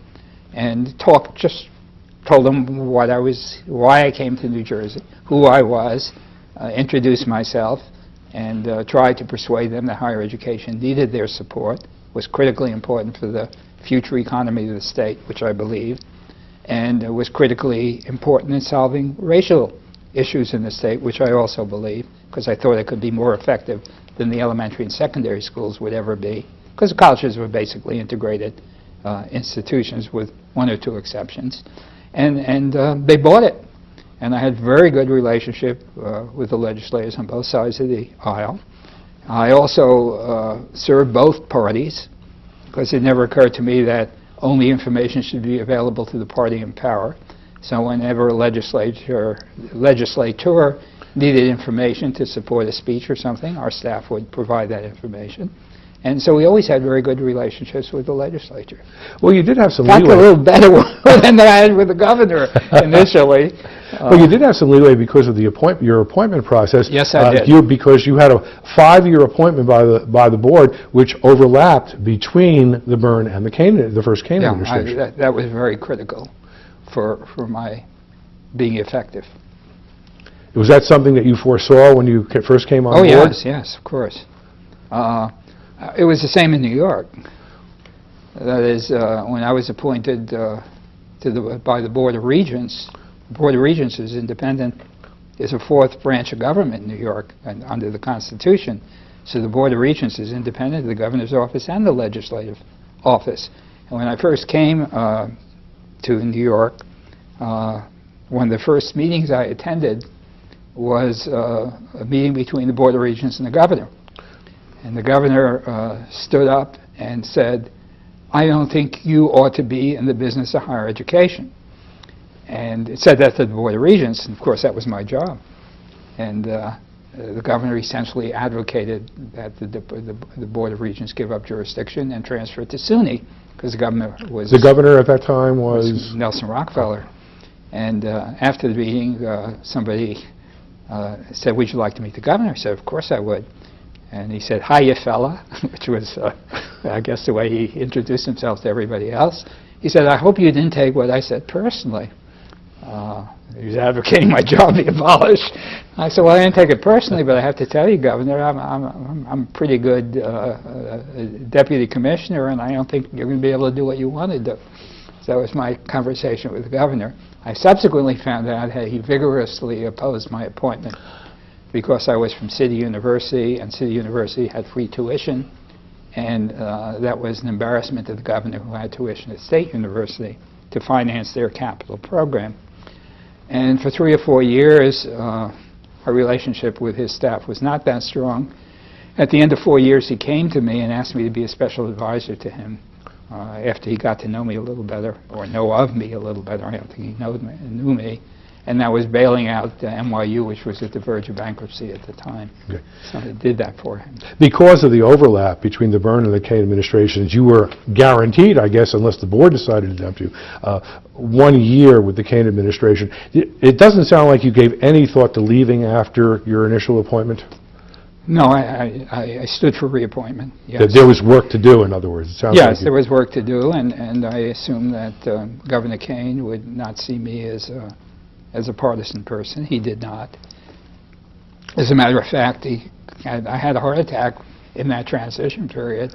and told them why I came to New Jersey, who I was, introduced myself, and tried to persuade them that higher education needed their support, was critically important for the future economy of the state, which I believe, and was critically important in solving racial issues in the state, which I also believe, because I thought it could be more effective than the elementary and secondary schools would ever be, because the colleges were basically integrated institutions with 1 or 2 exceptions. And they bought it. And I had very good relationship with the legislators on both sides of the aisle. I also served both parties, because it never occurred to me that only information should be available to the party in power. So whenever a legislator needed information to support a speech or something, our staff would provide that information. And so we always had very good relationships with the legislature. Well, you did have some In fact, a leeway. little better than I had with the governor initially. Well, you did have some leeway because of the your appointment process. Yes, I did. Because you had a 5-year appointment by the board, which overlapped between the Byrne and the first Kane administration. That was very critical for my being effective. Was that something that you foresaw when you first came on board? Oh, yes, of course. It was the same in New York. That is, when I was appointed by the Board of Regents. The Board of Regents is independent, is a fourth branch of government in New York and under the Constitution. So the Board of Regents is independent of the governor's office and the legislative office. And when I first came to New York, one of the first meetings I attended was a meeting between the Board of Regents and the governor. And the governor stood up and said, "I don't think you ought to be in the business of higher education." And it said that to the Board of Regents, and of course that was my job. And the governor essentially advocated that the Board of Regents give up jurisdiction and transfer it to SUNY, because the governor was... The governor at that time was... Nelson Rockefeller. And after the meeting, somebody said, "Would you like to meet the governor?" I said, "Of course I would." And he said, "Hiya, fella," which was, I guess, the way he introduced himself to everybody else. He said, "I hope you didn't take what I said personally." He was advocating my job be abolished. I said, "Well, I didn't take it personally, but I have to tell you, Governor, I'm a pretty good deputy commissioner, and I don't think you're going to be able to do what you want to do." So that was my conversation with the governor. I subsequently found out that he vigorously opposed my appointment because I was from City University, and City University had free tuition, and that was an embarrassment to the governor, who had tuition at State University, to finance their capital program. And for 3 or 4 years, our relationship with his staff was not that strong. At the end of 4 years, he came to me and asked me to be a special advisor to him after he got to know me a little better, or know of me a little better. I don't think he knew me. And that was bailing out NYU, which was at the verge of bankruptcy at the time. Okay. So I did that for him. Because of the overlap between the Byrne and the Kane administrations, you were guaranteed, I guess, unless the board decided to dump you, 1 year with the Kane administration. It doesn't sound like you gave any thought to leaving after your initial appointment? No, I stood for reappointment, yes. There was work to do, in other words. It sounds yes, like there was work to do, and I assumed that Governor Kane would not see me as a partisan person. He did not. As a matter of fact, I had a heart attack in that transition period,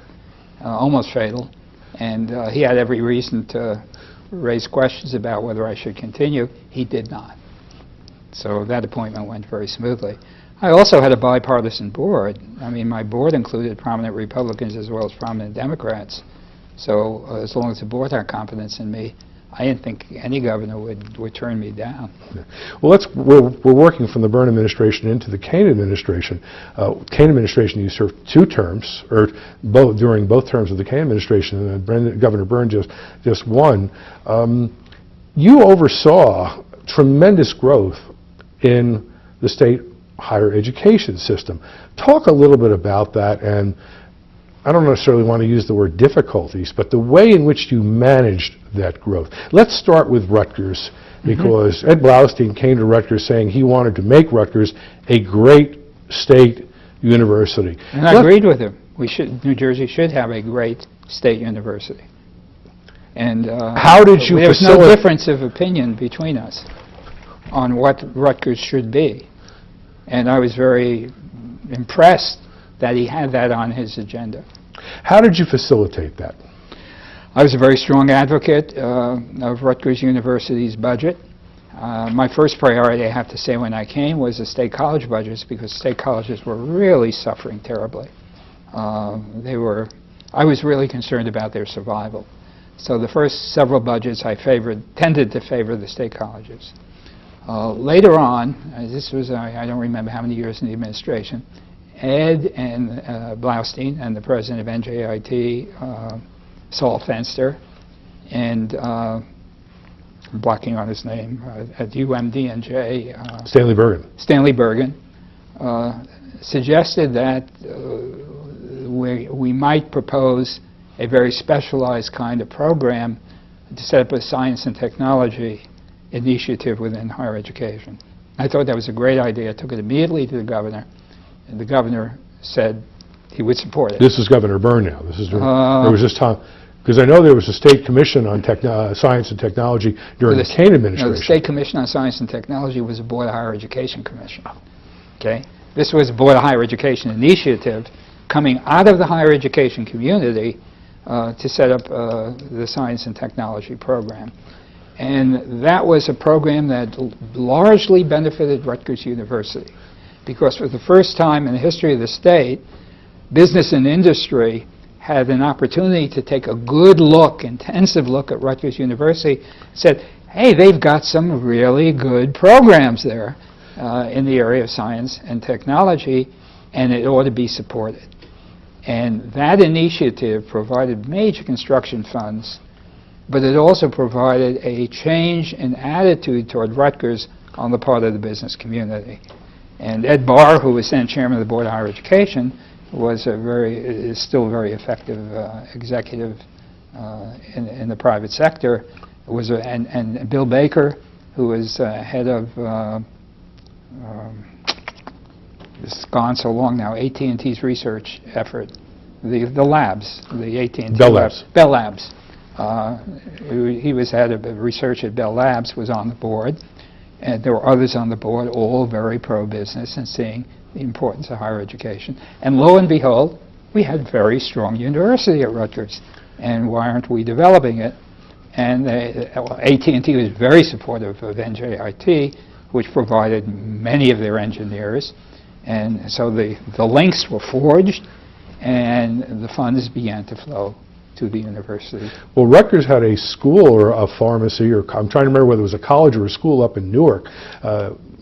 almost fatal, and he had every reason to raise questions about whether I should continue. He did not. So that appointment went very smoothly. I also had a bipartisan board. I mean, my board included prominent Republicans as well as prominent Democrats. So as long as the board had confidence in me, I didn't think any governor would turn me down. Well, we're working from the Byrne administration into the Kane administration. Kane administration, you served 2 terms, or during both terms of the Kane administration, and Governor Byrne just one. You oversaw tremendous growth in the state higher education system. Talk a little bit about that, and I don't necessarily want to use the word difficulties, but the way in which you managed that growth. Let's start with Rutgers, because Ed Blaustein came to Rutgers saying he wanted to make Rutgers a great state university. And I agreed with him. New Jersey should have a great state university. And how did you there was no difference of opinion between us on what Rutgers should be. And I was very impressed that he had that on his agenda. How did you facilitate that? I was a very strong advocate of Rutgers University's budget. My first priority, I have to say, when I came was the state college budgets, because state colleges were really suffering terribly. I was really concerned about their survival. So the first several budgets I tended to favor the state colleges. Later on, this was, I don't remember how many years in the administration, Ed and Blaustein and the president of NJIT, Saul Fenster, and I'm blocking on his name, at UMDNJ, Stanley Bergen. Stanley Bergen, suggested that we might propose a very specialized kind of program to set up a science and technology initiative within higher education. I thought that was a great idea. I took it immediately to the governor, and the governor said he would support it. This is Governor Byrne now. This is there was this time, because I know there was a state commission on science and technology during the Kane administration. No, the State Commission on Science and Technology was a Board of Higher Education Commission. Okay, this was a Board of Higher Education initiative coming out of the higher education community to set up the science and technology program. And that was a program that largely benefited Rutgers University, because for the first time in the history of the state, business and industry had an opportunity to take a good look, intensive look at Rutgers University, said, hey, they've got some really good programs there in the area of science and technology, and it ought to be supported. And that initiative provided major construction funds, but it also provided a change in attitude toward Rutgers on the part of the business community. And Ed Barr, who was then chairman of the Board of Higher Education, is still a very effective executive in the private sector. And Bill Baker, who was head of, it's gone so long now, AT&T's research effort, the labs, the AT&T Bell Labs. Bell Labs. He was head of research at Bell Labs, was on the board, and there were others on the board, all very pro-business and seeing the importance of higher education. And lo and behold, we had a very strong university at Rutgers, and why aren't we developing it? And AT&T was very supportive of NJIT, which provided many of their engineers, and so the links were forged, and the funds began to flow to the university. Well, Rutgers had a school or a pharmacy, or I'm trying to remember whether it was a college or a school up in Newark.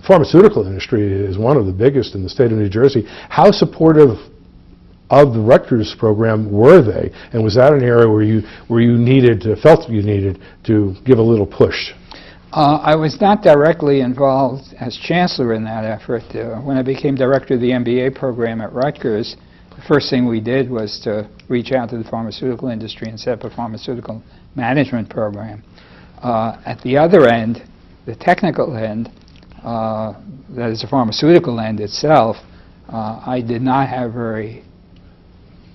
Pharmaceutical industry is one of the biggest in the state of New Jersey. How supportive of the Rutgers program were they? And was that an area where you felt you needed to give a little push? I was not directly involved as chancellor in that effort. When I became director of the MBA program at Rutgers, the first thing we did was to reach out to the pharmaceutical industry and set up a pharmaceutical management program. At the other end, the technical end, that is the pharmaceutical end itself, I did not have very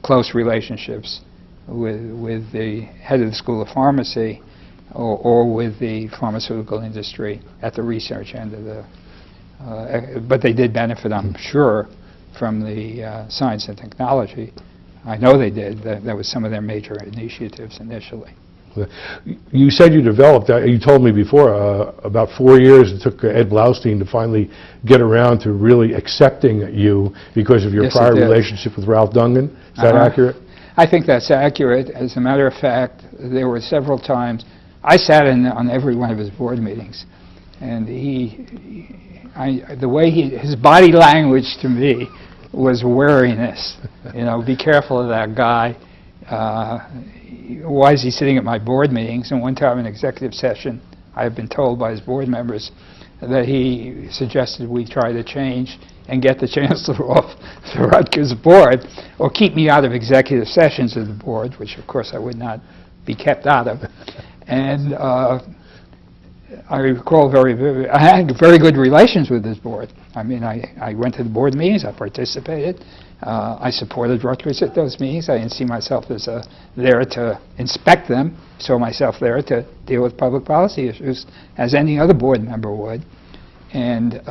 close relationships with the head of the School of Pharmacy or with the pharmaceutical industry at the research end of the, but they did benefit, I'm sure, from the science and technology. I know they did. That was some of their major initiatives initially. You said you developed, you told me before, about 4 years it took Ed Blaustein to finally get around to really accepting you because of your prior relationship with Ralph Dungan. Is that accurate? I think that's accurate. As a matter of fact, there were several times, I sat in on every one of his board meetings, and the way his body language to me was wariness. You know, be careful of that guy. Why is he sitting at my board meetings? And one time in executive session, I have been told by his board members that he suggested we try to change and get the chancellor off the Rutgers board, or keep me out of executive sessions of the board, which of course I would not be kept out of. And I recall I had very good relations with this board. I mean, I went to the board meetings, I participated, I supported Rutgers at those meetings. I didn't see myself as there to inspect them, saw myself there to deal with public policy issues as any other board member would. And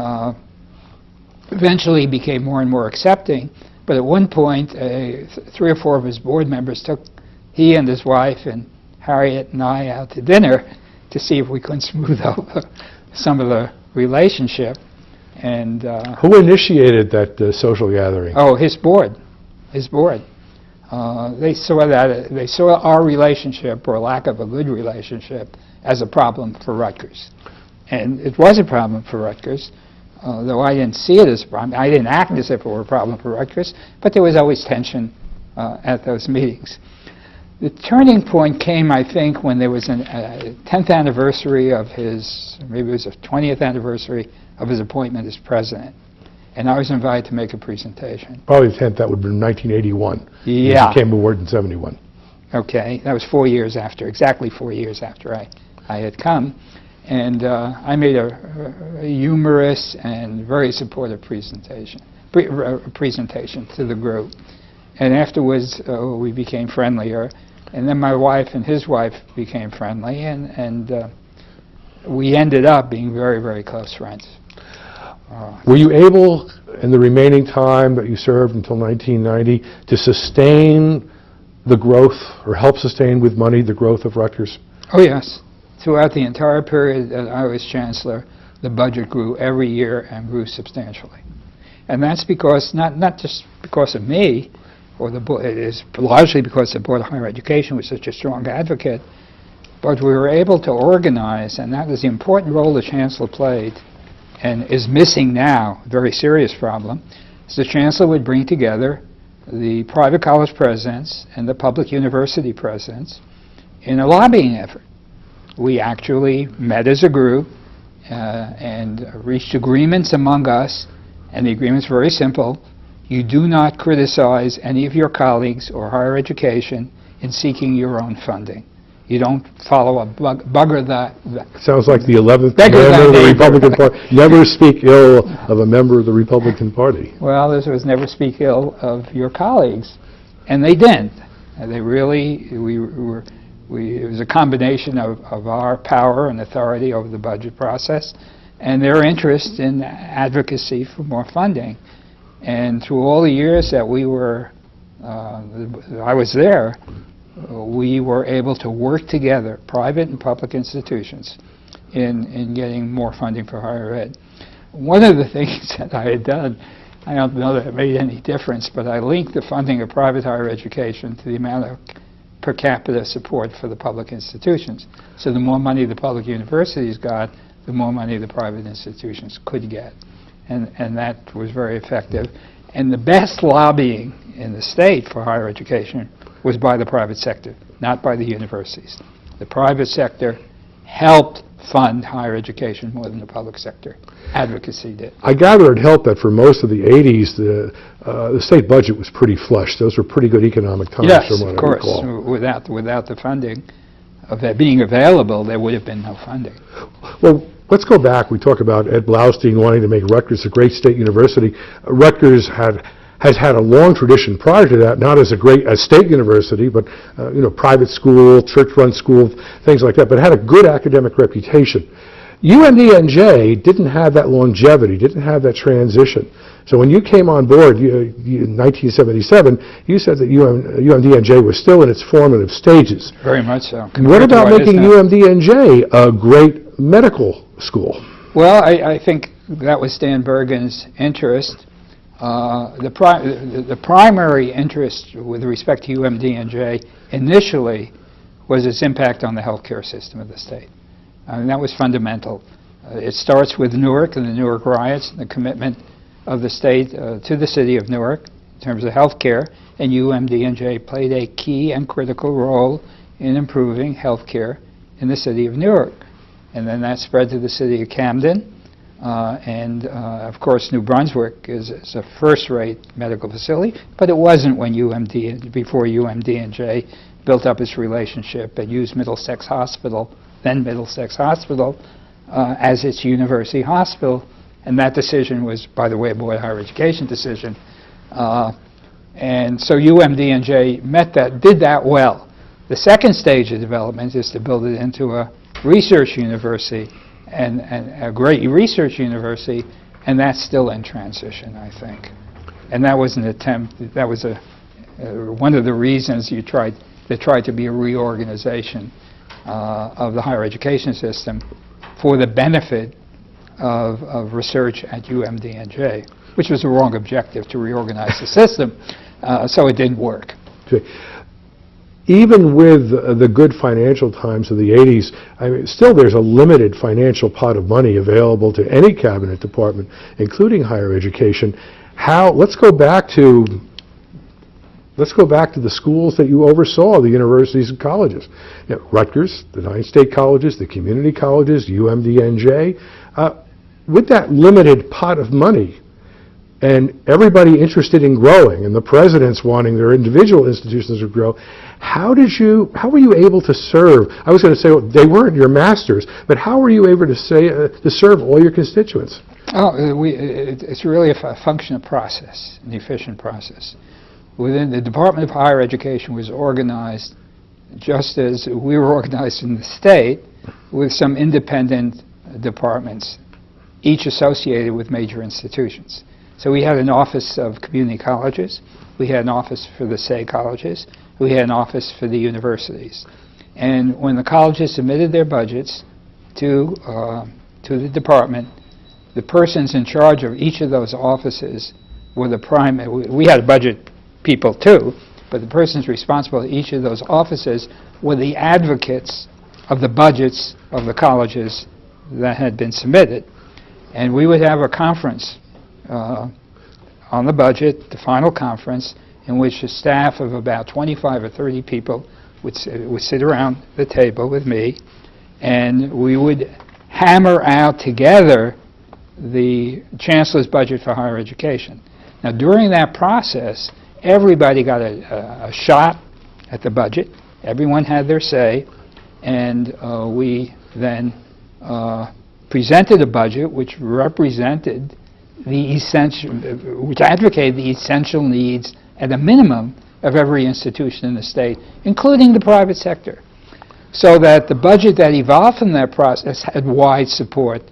eventually became more and more accepting, but at one point, 3 or 4 of his board members took he and his wife and Harriet and I out to dinner to see if we couldn't smooth over some of the relationship. And who initiated that social gathering? Oh, his board. They saw our relationship, or lack of a good relationship, as a problem for Rutgers. And it was a problem for Rutgers, though I didn't see it as a problem. I didn't act as if it were a problem for Rutgers, but there was always tension at those meetings. The turning point came, I think, when there was a 10th anniversary of his, maybe it was a 20th anniversary of his appointment as president. and I was invited to make a presentation. Probably the 10th, that would have been 1981. Yeah. You became a ward in 71. Okay, that was 4 years after, exactly 4 years after I had come. And I made a humorous and very supportive presentation to the group. And afterwards, we became friendlier. And then my wife and his wife became friendly, and we ended up being very, very close friends. Were you able, in the remaining time that you served until 1990, to sustain the growth, or help sustain with money the growth of Rutgers? Oh, yes. Throughout the entire period that I was chancellor, the budget grew every year and grew substantially. And that's because, not just because of me, or the board, it is largely because the Board of Higher Education was such a strong advocate, but we were able to organize, and that was the important role the chancellor played, and is missing now, a very serious problem, is the chancellor would bring together the private college presidents and the public university presidents in a lobbying effort. We actually met as a group and reached agreements among us, and the agreement's very simple. You do not criticize any of your colleagues or higher education in seeking your own funding. You don't follow a bugger that. Sounds like the 11th member of the Republican Party. Never speak ill of a member of the Republican Party. Well, this was never speak ill of your colleagues, and they didn't. They really, it was a combination of our power and authority over the budget process and their interest in advocacy for more funding. And through all the years that I was there, we were able to work together, private and public institutions, in getting more funding for higher ed. One of the things that I had done, I don't know that it made any difference, but I linked the funding of private higher education to the amount of per capita support for the public institutions. So the more money the public universities got, the more money the private institutions could get. And that was very effective. And the best lobbying in the state for higher education was by the private sector, not by the universities. The private sector helped fund higher education more than the public sector. Advocacy did. I gather it helped that for most of the 80s, the state budget was pretty flush. Those were pretty good economic times. Yes, from what of course. I recall. Without the funding of that being available, there would have been no funding. Well, let's go back. We talk about Ed Blaustein wanting to make Rutgers a great state university. Rutgers has had a long tradition prior to that, not as a state university, but private school, church-run school, things like that, but had a good academic reputation. UMDNJ didn't have that longevity, didn't have that transition. So when you came on board in 1977, you said that UMDNJ was still in its formative stages. Very much so. What about making UMDNJ a great medical school? Well, I think that was Stan Bergen's interest. The primary interest with respect to UMDNJ initially was its impact on the healthcare system of the state. And that was fundamental. It starts with Newark and the Newark riots and the commitment of the state to the city of Newark in terms of healthcare, and UMDNJ played a key and critical role in improving healthcare in the city of Newark. And then that spread to the city of Camden. Of course, New Brunswick is a first-rate medical facility, but it wasn't when before UMDNJ built up its relationship and used Middlesex Hospital, then Middlesex Hospital, as its university hospital. And that decision was, by the way, a Board of Higher Education decision. And so UMDNJ did that well. The second stage of development is to build it into a research university, and a great research university, and that's still in transition, I think. And that was an attempt, that was one of the reasons there tried to be a reorganization of the higher education system for the benefit of research at UMDNJ, which was the wrong objective, to reorganize the system, so it didn't work. Okay. Even with the good financial times of the 80s, I mean, still there's a limited financial pot of money available to any cabinet department, including higher education. Let's go back to the schools that you oversaw, the universities and colleges. Rutgers, the 9 state colleges, the community colleges, UMDNJ. With that limited pot of money, and everybody interested in growing, and the presidents wanting their individual institutions to grow. How were you able to serve? I was going to say, well, they weren't your masters, but how were you able to serve all your constituents? It's really a function of process, an efficient process. Within the Department of Higher Education was organized just as we were organized in the state, with some independent departments, each associated with major institutions. So we had an office of community colleges, we had an office for the state colleges, we had an office for the universities. And when the colleges submitted their budgets to the department, the persons in charge of each of those offices were the primary. We had budget people too, but the persons responsible for each of those offices were the advocates of the budgets of the colleges that had been submitted. And we would have a conference on the budget, the final conference, in which a staff of about 25 or 30 people would sit around the table with me, and we would hammer out together the Chancellor's budget for higher education. Now, during that process, everybody got a shot at the budget. Everyone had their say, and we then presented a budget which represented which advocated the essential needs at a minimum of every institution in the state, including the private sector, so that the budget that evolved from that process had wide support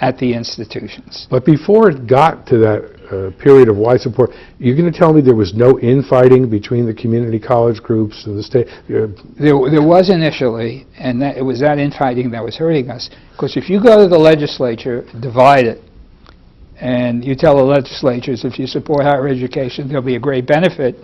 at the institutions. But before it got to that period of wide support, you're going to tell me there was no infighting between the community college groups and the state? There was initially, and it was that infighting that was hurting us. Because if you go to the legislature, divide it, and you tell the legislatures if you support higher education, there'll be a great benefit,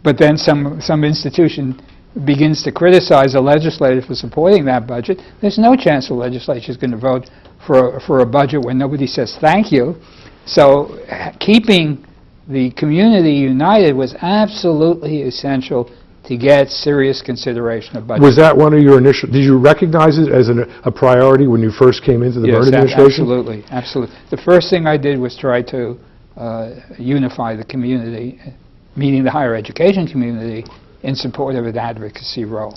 but then some institution begins to criticize the legislature for supporting that budget, there's no chance the legislature is going to vote for a budget where nobody says thank you. So keeping the community united was absolutely essential to get serious consideration of budget. Was that one of your initial, did you recognize it as a priority when you first came into the Byrne administration? Absolutely, absolutely. The first thing I did was try to unify the community, meaning the higher education community, in support of an advocacy role.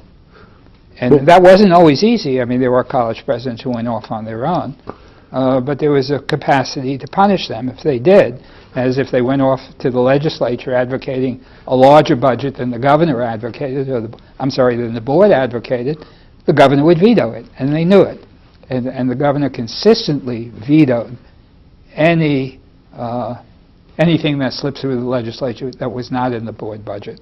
And that wasn't always easy. I mean, there were college presidents who went off on their own, but there was a capacity to punish them if they did, as if they went off to the legislature advocating a larger budget than the governor advocated, or than the board advocated, the governor would veto it, and they knew it. And the governor consistently vetoed anything that slipped through the legislature that was not in the board budget.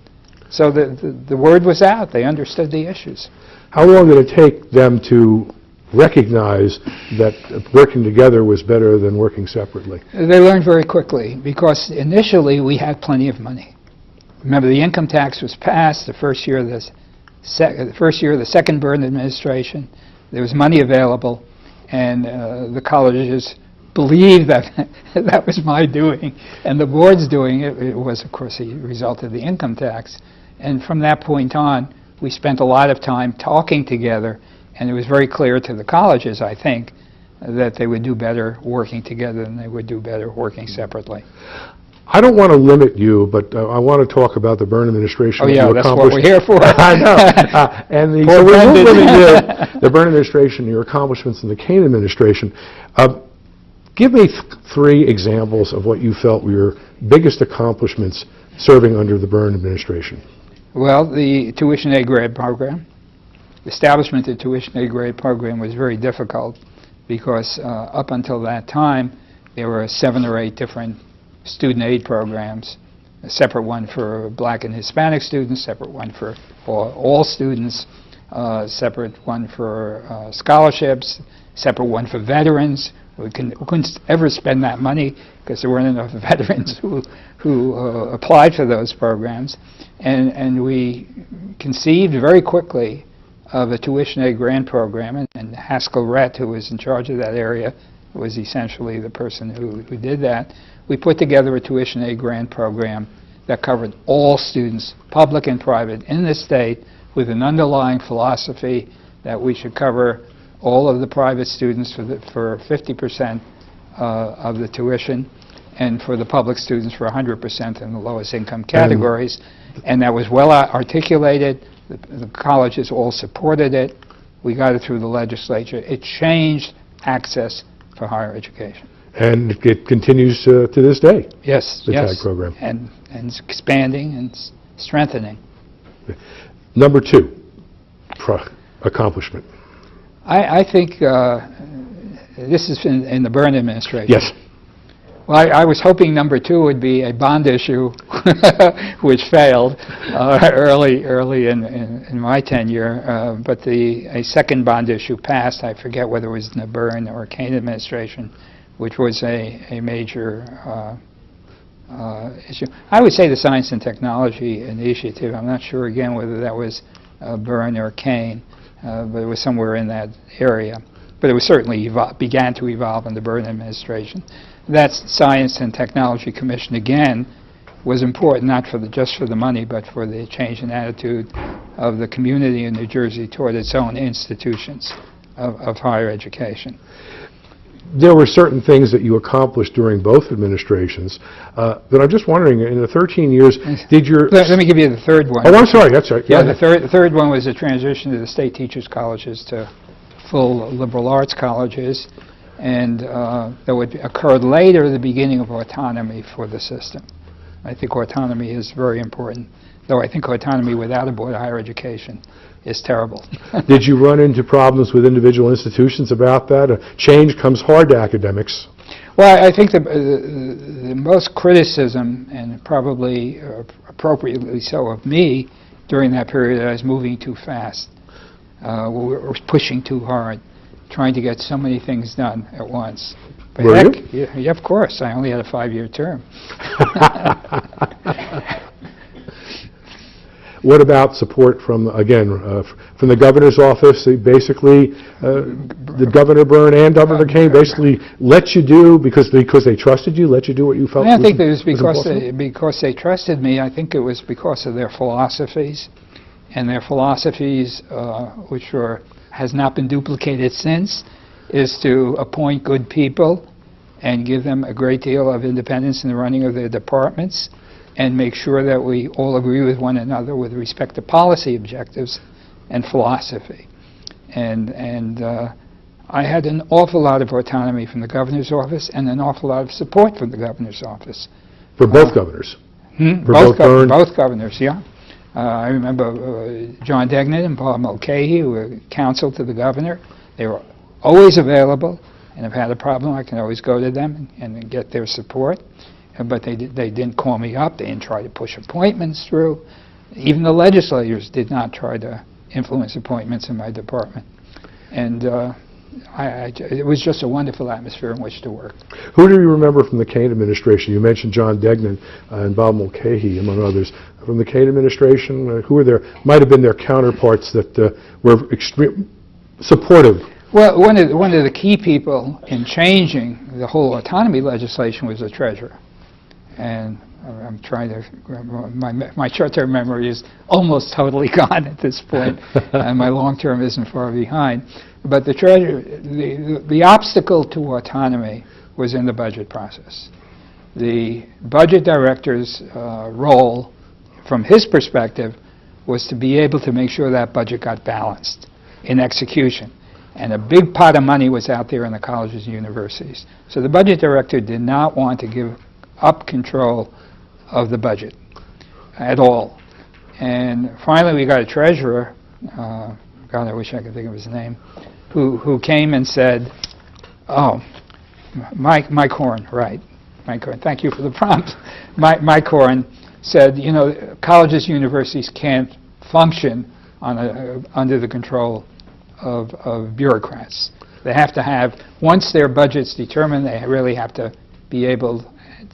So the word was out. They understood the issues. How long did it take them to recognize that working together was better than working separately? They learned very quickly, because initially we had plenty of money. Remember, the income tax was passed the first year of the second Byrne administration. There was money available, and the colleges believed that that was my doing, and the board's doing it. It was, of course, a result of the income tax. And from that point on, we spent a lot of time talking together, and it was very clear to the colleges, I think, that they would do better working together than they would do better working separately. I don't want to limit you, but I want to talk about the Byrne administration. Oh yeah, that's what we're here for. I know. So we won't limit the Byrne administration, your accomplishments in the Cohen administration. Give me three examples of what you felt were your biggest accomplishments serving under the Byrne administration. Well, the tuition aid grade program. The establishment of the tuition aid grade program was very difficult because up until that time there were 7 or 8 different student aid programs, a separate one for black and Hispanic students, separate one for all students, separate one for scholarships, separate one for veterans. We couldn't ever spend that money because there weren't enough veterans who applied for those programs. And we conceived very quickly of a tuition aid grant program, and Haskell Rett, who was in charge of that area, was essentially the person who did that. We put together a tuition aid grant program that covered all students, public and private, in the state, with an underlying philosophy that we should cover all of the private students for 50% of the tuition. and for the public students for 100% in the lowest income categories. And that was well articulated. The colleges all supported it. We got it through the legislature. It changed access for higher education. And it continues to this day. Yes, the yes. TAG program. And it's expanding and strengthening. Number 2, accomplishment. I think this is in the Byrne administration. Yes. Well, I was hoping number 2 would be a bond issue, which failed early in my tenure. But a second bond issue passed. I forget whether it was in the Byrne or Cohen administration, which was a major issue. I would say the Science and Technology Initiative. I'm not sure again whether that was Byrne or Cohen, but it was somewhere in that area. But it was certainly began to evolve in the Byrne administration. That Science and Technology Commission, again, was important not just for the money, but for the change in attitude of the community in New Jersey toward its own institutions of higher education. There were certain things that you accomplished during both administrations, but I'm just wondering, in the 13 years, did your... Let me give you the third one. Oh, I'm sorry, that's right. Yeah, the third one was the transition to the state teachers' colleges to full liberal arts colleges, and that would occur later, the beginning of autonomy for the system. I think autonomy is very important, though I think autonomy without a board of higher education is terrible. Did you run into problems with individual institutions about that? Change comes hard to academics. Well, I think the most criticism, and probably appropriately so, of me during that period, that I was moving too fast. We were pushing too hard, trying to get so many things done at once. But were heck, you? Yeah, of course. I only had a 5-year term. What about support from, again, from the governor's office? Basically, the Governor Byrne and Governor Cohen basically let you do, because they trusted you, let you do what you felt I don't think it was because they trusted me. I think it was because of their philosophies, and their philosophies, which has not been duplicated since, is to appoint good people and give them a great deal of independence in the running of their departments, and make sure that we all agree with one another with respect to policy objectives and philosophy. And I had an awful lot of autonomy from the governor's office and an awful lot of support from the governor's office. For both governors? For both governors, yeah. I remember John Degnan and Bob Mulcahy, who were counsel to the governor. They were always available, and if I had a problem, I can always go to them and get their support. But they didn't call me up. They didn't try to push appointments through. Even the legislators did not try to influence appointments in my department. And it was just a wonderful atmosphere in which to work. Who do you remember from the Cohen administration? You mentioned John Degnan and Bob Mulcahy, among others. From the Cohen administration, who might have been their counterparts that were extreme supportive? Well, one of the key people in changing the whole autonomy legislation was the treasurer. And I'm trying to remember, my short-term memory is almost totally gone at this point, and my long-term isn't far behind. But the treasurer, the obstacle to autonomy was in the budget process. The budget director's role, from his perspective, was to be able to make sure that budget got balanced in execution. And a big pot of money was out there in the colleges and universities. So the budget director did not want to give up control of the budget at all. And finally we got a treasurer, God, I wish I could think of his name, who came and said, oh, Mike Horn, right, Mike Horn, thank you for the prompt. Mike Horn said, you know, colleges and universities can't function under the control of bureaucrats. They have to have, once their budget's determined, they really have to be able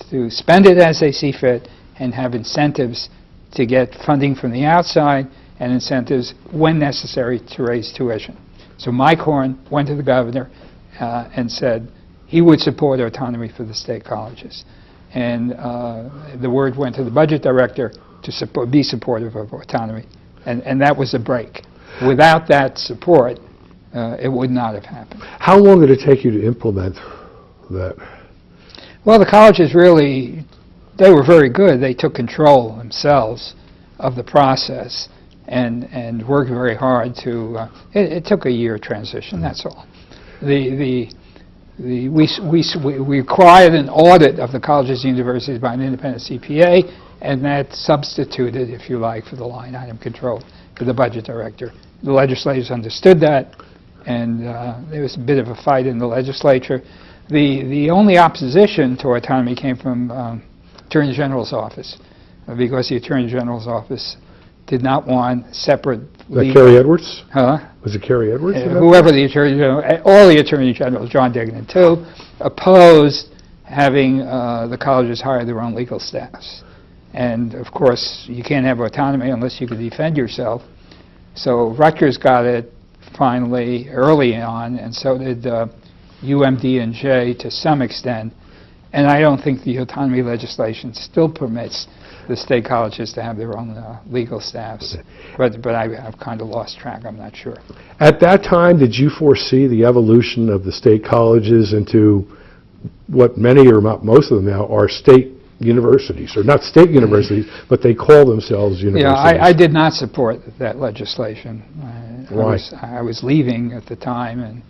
to spend it as they see fit and have incentives to get funding from the outside and incentives when necessary to raise tuition. So Mike Horn went to the governor and said he would support autonomy for the state colleges. And the word went to the budget director to be supportive of autonomy. And that was a break. Without that support, it would not have happened. How long did it take you to implement that? Well, the colleges really, they were very good. They took control themselves of the process and worked very hard to, it took a year transition, that's all. We required an audit of the colleges and universities by an independent CPA, and that substituted, if you like, for the line item control for the budget director. The legislators understood that, and there was a bit of a fight in the legislature. The only opposition to autonomy came from Attorney General's office, because the Attorney General's office did not want separate Was Kerry Edwards? Huh? Was it Kerry Edwards? Whoever the Attorney General, all the Attorney Generals, John Degnan too, opposed having the colleges hire their own legal staffs. And of course, you can't have autonomy unless you can defend yourself. So Rutgers got it finally early on, and so did UMD and J to some extent. And I don't think the autonomy legislation still permits the state colleges to have their own legal staffs. But I've kind of lost track, I'm not sure. At that time, did you foresee the evolution of the state colleges into what many or most of them now are state universities, or not state universities, but they call themselves universities? Yeah, I did not support that legislation. Why? I was leaving at the time, and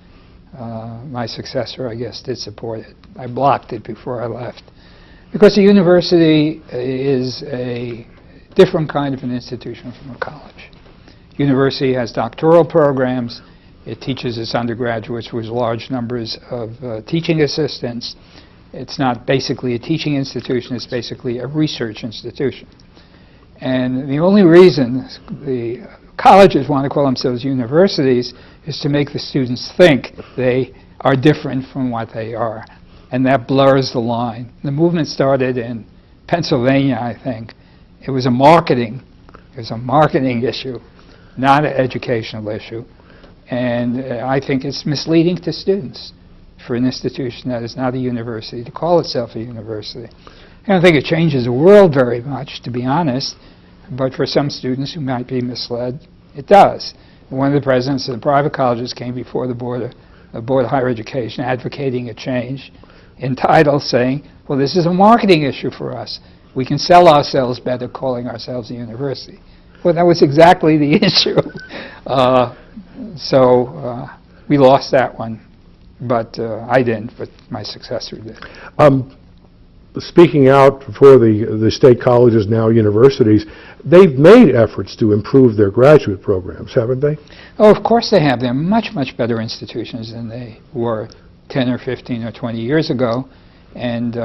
my successor, I guess, did support it. I blocked it before I left. Because a university is a different kind of an institution from a college. University has doctoral programs. It teaches its undergraduates with large numbers of teaching assistants. It's not basically a teaching institution, it's basically a research institution. And the only reason the colleges want to call themselves universities is to make the students think they are different from what they are. And that blurs the line. The movement started in Pennsylvania, I think. It was a marketing issue, not an educational issue. And I think it's misleading to students for an institution that is not a university to call itself a university. I don't think it changes the world very much, to be honest, but for some students who might be misled, it does. One of the presidents of the private colleges came before the Board of Higher Education advocating a change in title, saying, well, this is a marketing issue for us. We can sell ourselves better calling ourselves a university. Well, that was exactly the issue. So we lost that one. But I didn't, but my successor did. Speaking out for the state colleges, now universities, they've made efforts to improve their graduate programs, haven't they? Oh, of course they have. They're much, much better institutions than they were 10 or 15 or 20 years ago. And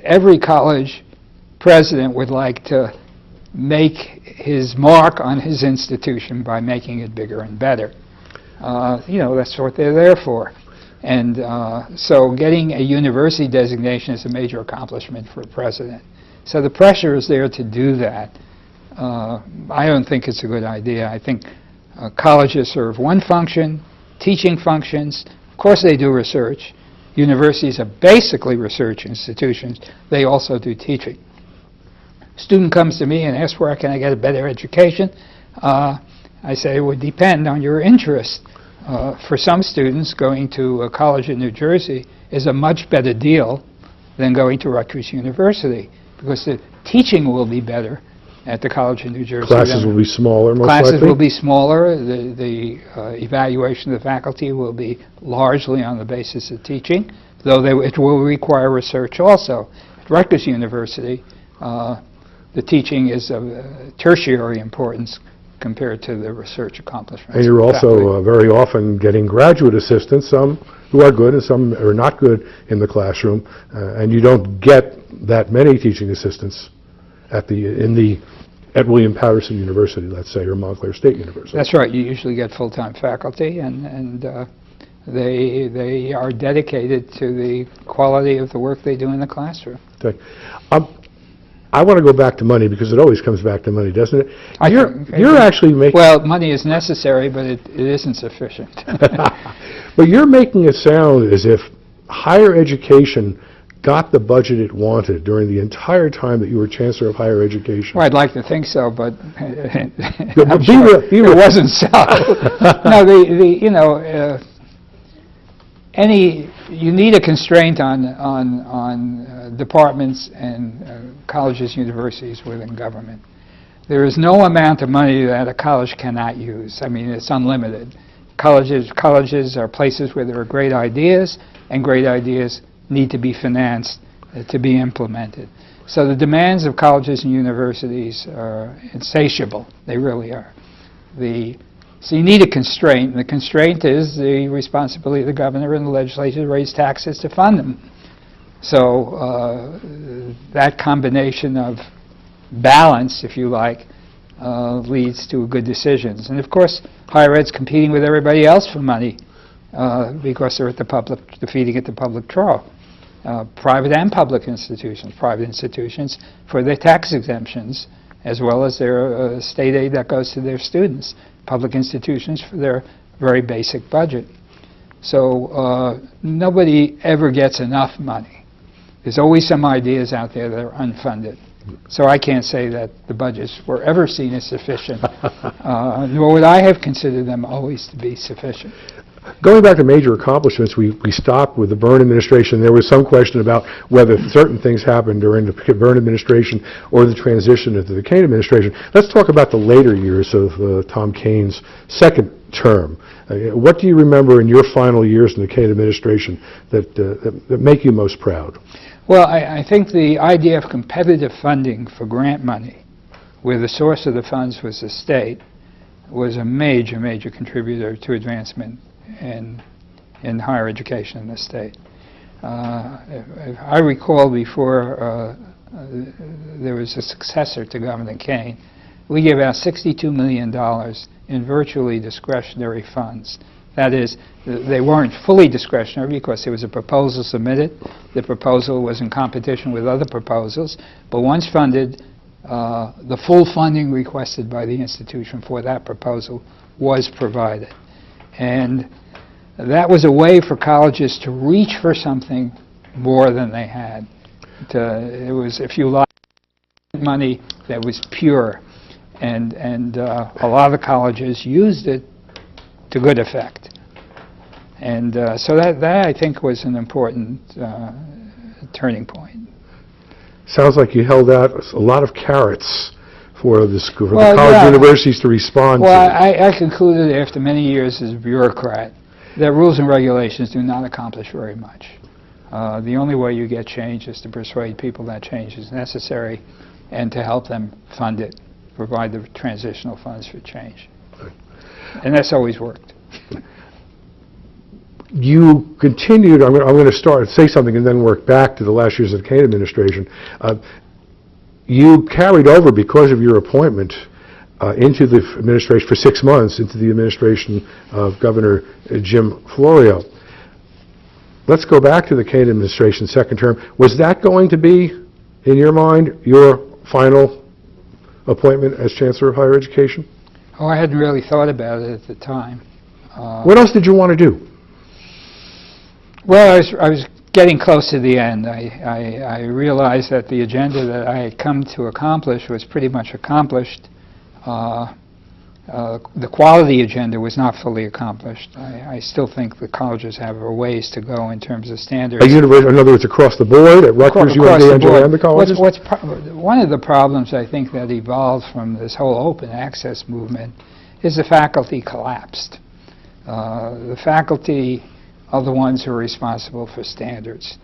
every college president would like to make his mark on his institution by making it bigger and better. That's what they're there for. And so getting a university designation is a major accomplishment for a president. So the pressure is there to do that. I don't think it's a good idea. I think colleges serve one function, teaching functions. Of course they do research. Universities are basically research institutions. They also do teaching. Student comes to me and asks, where can I get a better education? I say it would depend on your interest. For some students, going to a college in New Jersey is a much better deal than going to Rutgers University, because the teaching will be better at the college in New Jersey. Classes will be smaller, most likely? Classes will be smaller. The evaluation of the faculty will be largely on the basis of teaching, though it will require research also. At Rutgers University, the teaching is of tertiary importance compared to the research accomplishments. And you're also very often getting graduate assistants, some who are good and some are not good in the classroom, and you don't get that many teaching assistants at William Patterson University, let's say, or Montclair State University. That's right. You usually get full-time faculty, and they are dedicated to the quality of the work they do in the classroom. Okay. I want to go back to money, because it always comes back to money, doesn't it? You're actually making... Well, money is necessary, but it isn't sufficient. But you're making it sound as if higher education got the budget it wanted during the entire time that you were Chancellor of Higher Education. Well, I'd like to think so, but it wasn't so. No, you need a constraint on departments and colleges, universities within government. There is no amount of money that a college cannot use. I mean, it's unlimited. Colleges are places where there are great ideas, and great ideas need to be financed to be implemented. So the demands of colleges and universities are insatiable. They really are. So you need a constraint, and the constraint is the responsibility of the governor and the legislature to raise taxes to fund them. So that combination of balance, if you like, leads to good decisions. And of course, higher ed's competing with everybody else for money because they're feeding at the public trough. Private and public institutions. Private institutions for their tax exemptions, as well as their state aid that goes to their students. Public institutions for their very basic budget. So nobody ever gets enough money. There's always some ideas out there that are unfunded. So I can't say that the budgets were ever seen as sufficient, nor would I have considered them always to be sufficient. Going back to major accomplishments, we stopped with the Byrne administration. There was some question about whether certain things happened during the Byrne administration or the transition into the Kaine administration. Let's talk about the later years of Tom Kaine's second term. What do you remember in your final years in the Kaine administration that make you most proud? Well, I think the idea of competitive funding for grant money, where the source of the funds was the state, was a major, major contributor to advancement in higher education in the state. If I recall before there was a successor to Governor Kaine, we gave out $62 million in virtually discretionary funds. That is, they weren't fully discretionary because there was a proposal submitted. The proposal was in competition with other proposals, but once funded, the full funding requested by the institution for that proposal was provided. And that was a way for colleges to reach for something more than they had. It was, if you like, money that was pure. And a lot of the colleges used it to good effect. And so that I think was an important turning point. Sounds like you held out a lot of carrots for the college universities to respond to. Well, I concluded after many years as a bureaucrat that rules and regulations do not accomplish very much. The only way you get change is to persuade people that change is necessary and to help them fund it, provide the transitional funds for change. And that's always worked. You continued, I'm going to say something and then work back to the last years of the Kaine administration. You carried over, because of your appointment, into the administration for 6 months, into the administration of Governor Jim Florio. Let's go back to the Kaine administration second term. Was that going to be, in your mind, your final appointment as Chancellor of Higher Education? Oh, I hadn't really thought about it at the time. What else did you want to do? Well, I was getting close to the end. I realized that the agenda that I had come to accomplish was pretty much accomplished. The quality agenda was not fully accomplished. I still think the colleges have a ways to go in terms of standards. In other words, across the board, at Rutgers, UND, and the colleges? One of the problems I think that evolved from this whole open access movement is the faculty collapsed. The faculty are the ones who are responsible for standards.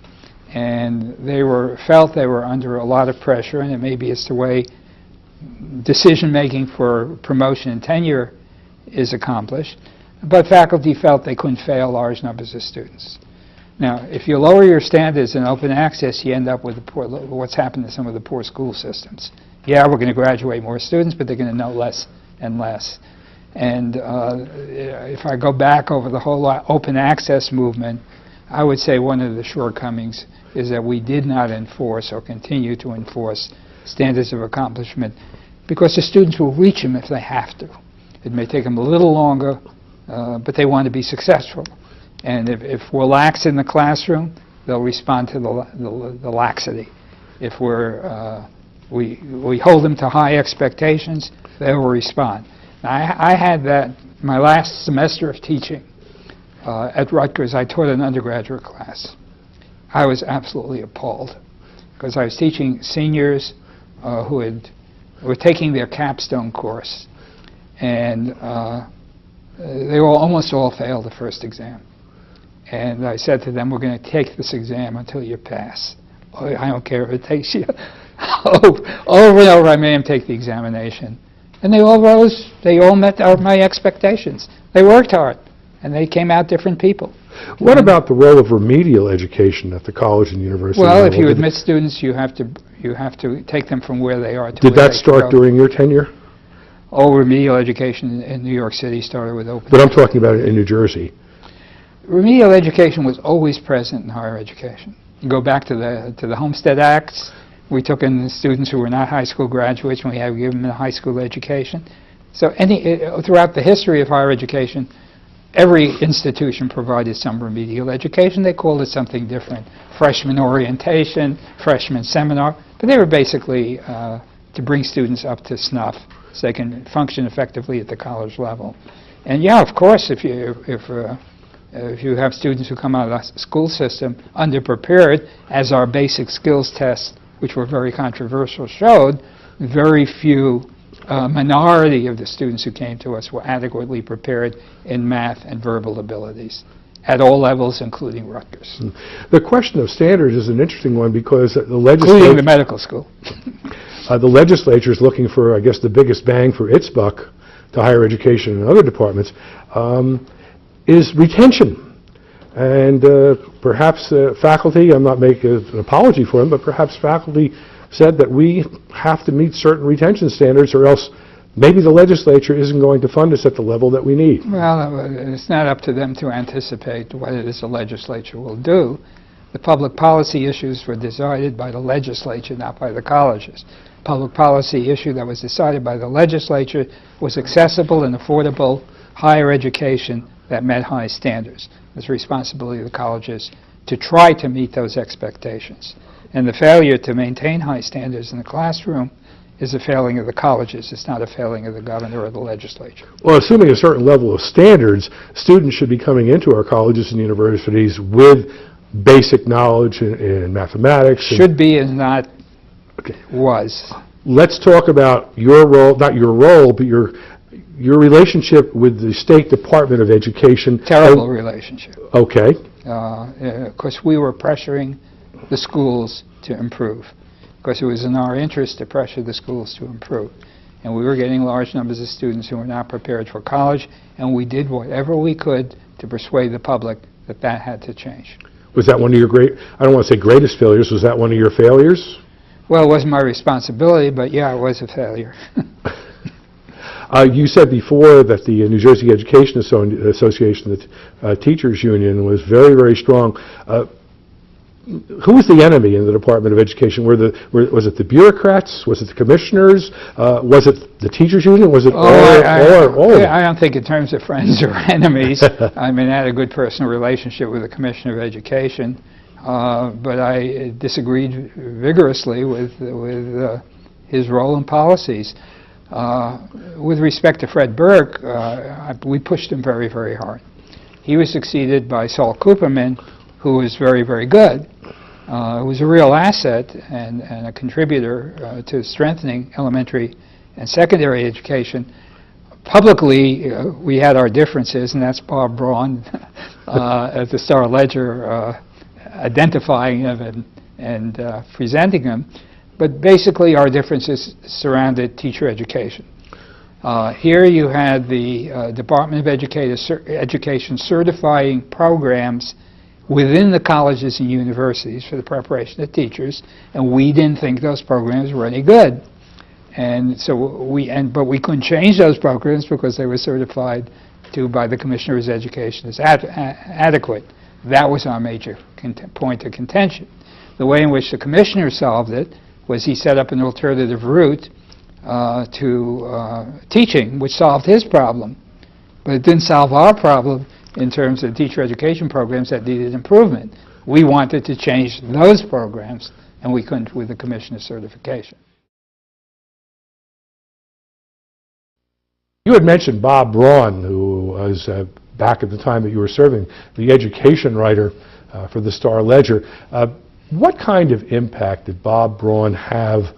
And they felt they were under a lot of pressure, and it maybe it's the way decision-making for promotion and tenure is accomplished, but faculty felt they couldn't fail large numbers of students. Now, if you lower your standards in open access, you end up with what's happened to some of the poor school systems. Yeah, we're going to graduate more students, but they're going to know less and less. And if I go back over the whole open access movement, I would say one of the shortcomings is that we did not enforce or continue to enforce standards of accomplishment because the students will reach them if they have to. It may take them a little longer, but they want to be successful. And if we're lax in the classroom, they'll respond to the laxity. If we hold them to high expectations, they will respond. I had that my last semester of teaching. At Rutgers, I taught an undergraduate class. I was absolutely appalled because I was teaching seniors who were taking their capstone course, and they almost all failed the first exam. And I said to them, we're going to take this exam until you pass. I don't care if it takes you over and over. I made them take the examination. And they all rose. They all met my expectations. They worked hard, and they came out different people. What about the role of remedial education at the college and university Well, level? if you admit students, you have to take them from where they are to Did where that they start go. during your tenure? Oh, remedial education in New York City started with open. But I'm talking about in New Jersey. Remedial education was always present in higher education. You go back to the Homestead Acts. We took in the students who were not high school graduates, and we had to give them a high school education. So throughout the history of higher education, every institution provided some remedial education. They called it something different: freshman orientation, freshman seminar. But they were basically to bring students up to snuff so they can function effectively at the college level. And yeah, of course, if you have students who come out of the school system underprepared, as our basic skills tests, which were very controversial, showed, very few minority of the students who came to us were adequately prepared in math and verbal abilities at all levels, including Rutgers. The question of standards is an interesting one because the Including the medical school. The legislature is looking for, I guess, the biggest bang for its buck to higher education and other departments, is retention. And perhaps faculty, I'm not making an apology for them, but perhaps faculty said that we have to meet certain retention standards or else maybe the legislature isn't going to fund us at the level that we need. Well, it's not up to them to anticipate what it is the legislature will do. The public policy issues were decided by the legislature, not by the colleges. Public policy issue that was decided by the legislature was accessible and affordable higher education that met high standards. It's the responsibility of the colleges to try to meet those expectations. And the failure to maintain high standards in the classroom is a failing of the colleges. It's not a failing of the governor or the legislature. Well, assuming a certain level of standards, students should be coming into our colleges and universities with basic knowledge in mathematics. Should be and not was. Let's talk about your role, not your role, but your relationship with the State Department of Education. Terrible relationship. Okay. Because we were pressuring the schools to improve. Because it was in our interest to pressure the schools to improve. And we were getting large numbers of students who were not prepared for college, and we did whatever we could to persuade the public that that had to change. Was that one of your I don't want to say greatest failures, was that one of your failures? Well, it wasn't my responsibility, but yeah, it was a failure. You said before that the New Jersey Education Association, the teachers union, was very, very strong. Who was the enemy in the Department of Education? Was it the bureaucrats? Was it the commissioners? Was it the teachers union? Was it all of them? I don't think in terms of friends or enemies. I mean, I had a good personal relationship with the Commissioner of Education, but I disagreed vigorously with his role and policies. With respect to Fred Burke, we pushed him very, very hard. He was succeeded by Saul Cooperman, who was very, very good. Who was a real asset and a contributor to strengthening elementary and secondary education. Publicly, we had our differences, and that's Bob Braun at the Star-Ledger identifying him and presenting him. But basically, our differences surrounded teacher education. Here you had the Department of Education certifying programs within the colleges and universities for the preparation of teachers, and we didn't think those programs were any good. And so but we couldn't change those programs because they were certified by the Commissioner of Education as adequate. That was our major point of contention. The way in which the Commissioner solved it was he set up an alternative route to teaching, which solved his problem, but it didn't solve our problem in terms of teacher education programs that needed improvement. We wanted to change those programs, and we couldn't with the Commissioner's certification. You had mentioned Bob Braun, who was back at the time that you were serving, the education writer for the Star-Ledger. What kind of impact did Bob Braun have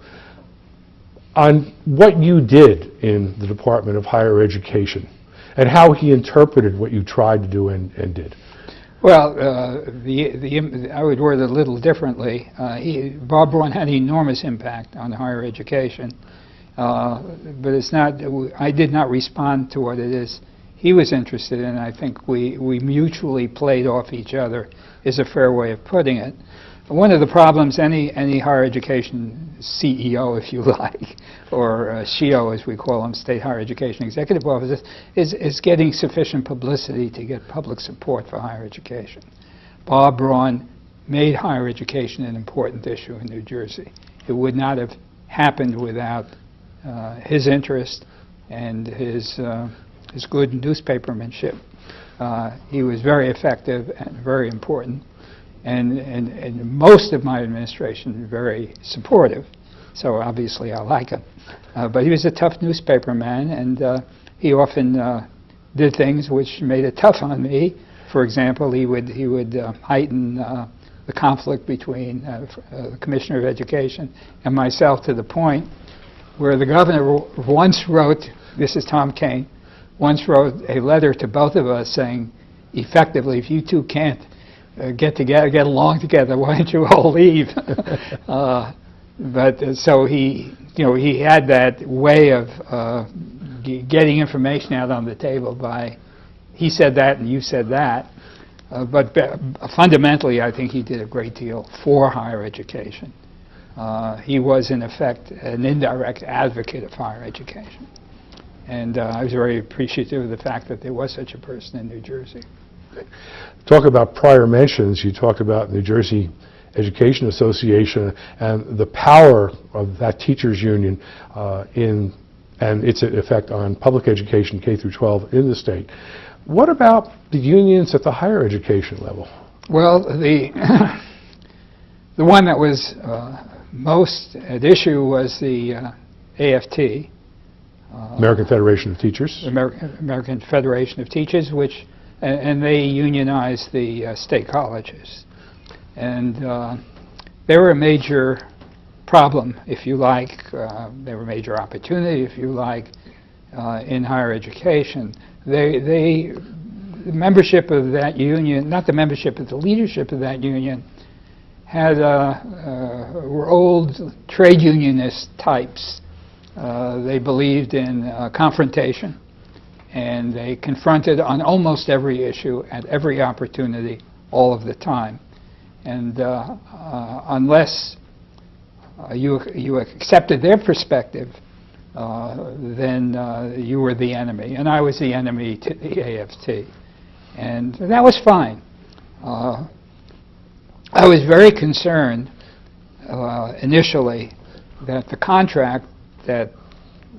on what you did in the Department of Higher Education, and how he interpreted what you tried to do and did? Well, I would word it a little differently. Bob Braun had enormous impact on higher education, but it's not. I did not respond to what it is he was interested in. I think we mutually played off each other, is a fair way of putting it. One of the problems any higher education CEO, if you like, or SHEO as we call them, State Higher Education Executive Office, is getting sufficient publicity to get public support for higher education. Bob Braun made higher education an important issue in New Jersey. It would not have happened without his interest and his good newspapermanship. He was very effective and very important. And most of my administration very supportive, so obviously I like him. But he was a tough newspaperman, and he often did things which made it tough on me. For example, he would heighten the conflict between the Commissioner of Education and myself to the point where the governor once wrote, this is Tom Kane, once wrote a letter to both of us saying, effectively, if you two can't get along together, why don't you all leave? So he had that way of getting information out on the table by, he said that and you said that. But fundamentally, I think he did a great deal for higher education. He was, in effect, an indirect advocate of higher education. And I was very appreciative of the fact that there was such a person in New Jersey. Talk about prior mentions. You talked about New Jersey Education Association and the power of that teachers union and its effect on public education, K through 12, in the state. What about the unions at the higher education level? Well, the one that was most at issue was the AFT. American Federation of Teachers. American Federation of Teachers, which and they unionized the state colleges. And they were a major problem, if you like. They were a major opportunity, if you like, in higher education. The membership of that union, not the membership, but the leadership of that union, were old trade unionist types. They believed in confrontation. And they confronted on almost every issue at every opportunity all of the time. And unless you accepted their perspective, then you were the enemy. And I was the enemy to the AFT. And that was fine. I was very concerned initially that the contract that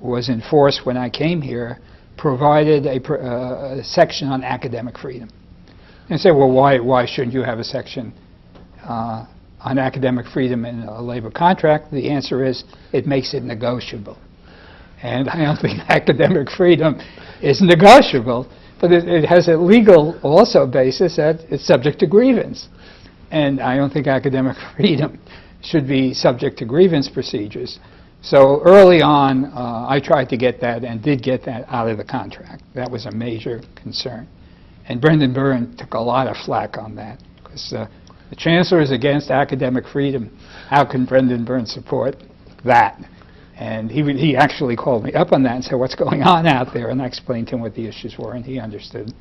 was in force when I came here provided a section on academic freedom. And say, well, why shouldn't you have a section on academic freedom in a labor contract? The answer is, it makes it negotiable. And I don't think academic freedom is negotiable, but it has a legal also basis that it's subject to grievance. And I don't think academic freedom should be subject to grievance procedures. So early on, I tried to get that and did get that out of the contract. That was a major concern. And Brendan Byrne took a lot of flack on that, because the chancellor is against academic freedom. How can Brendan Byrne support that? And he actually called me up on that and said, what's going on out there? And I explained to him what the issues were, and he understood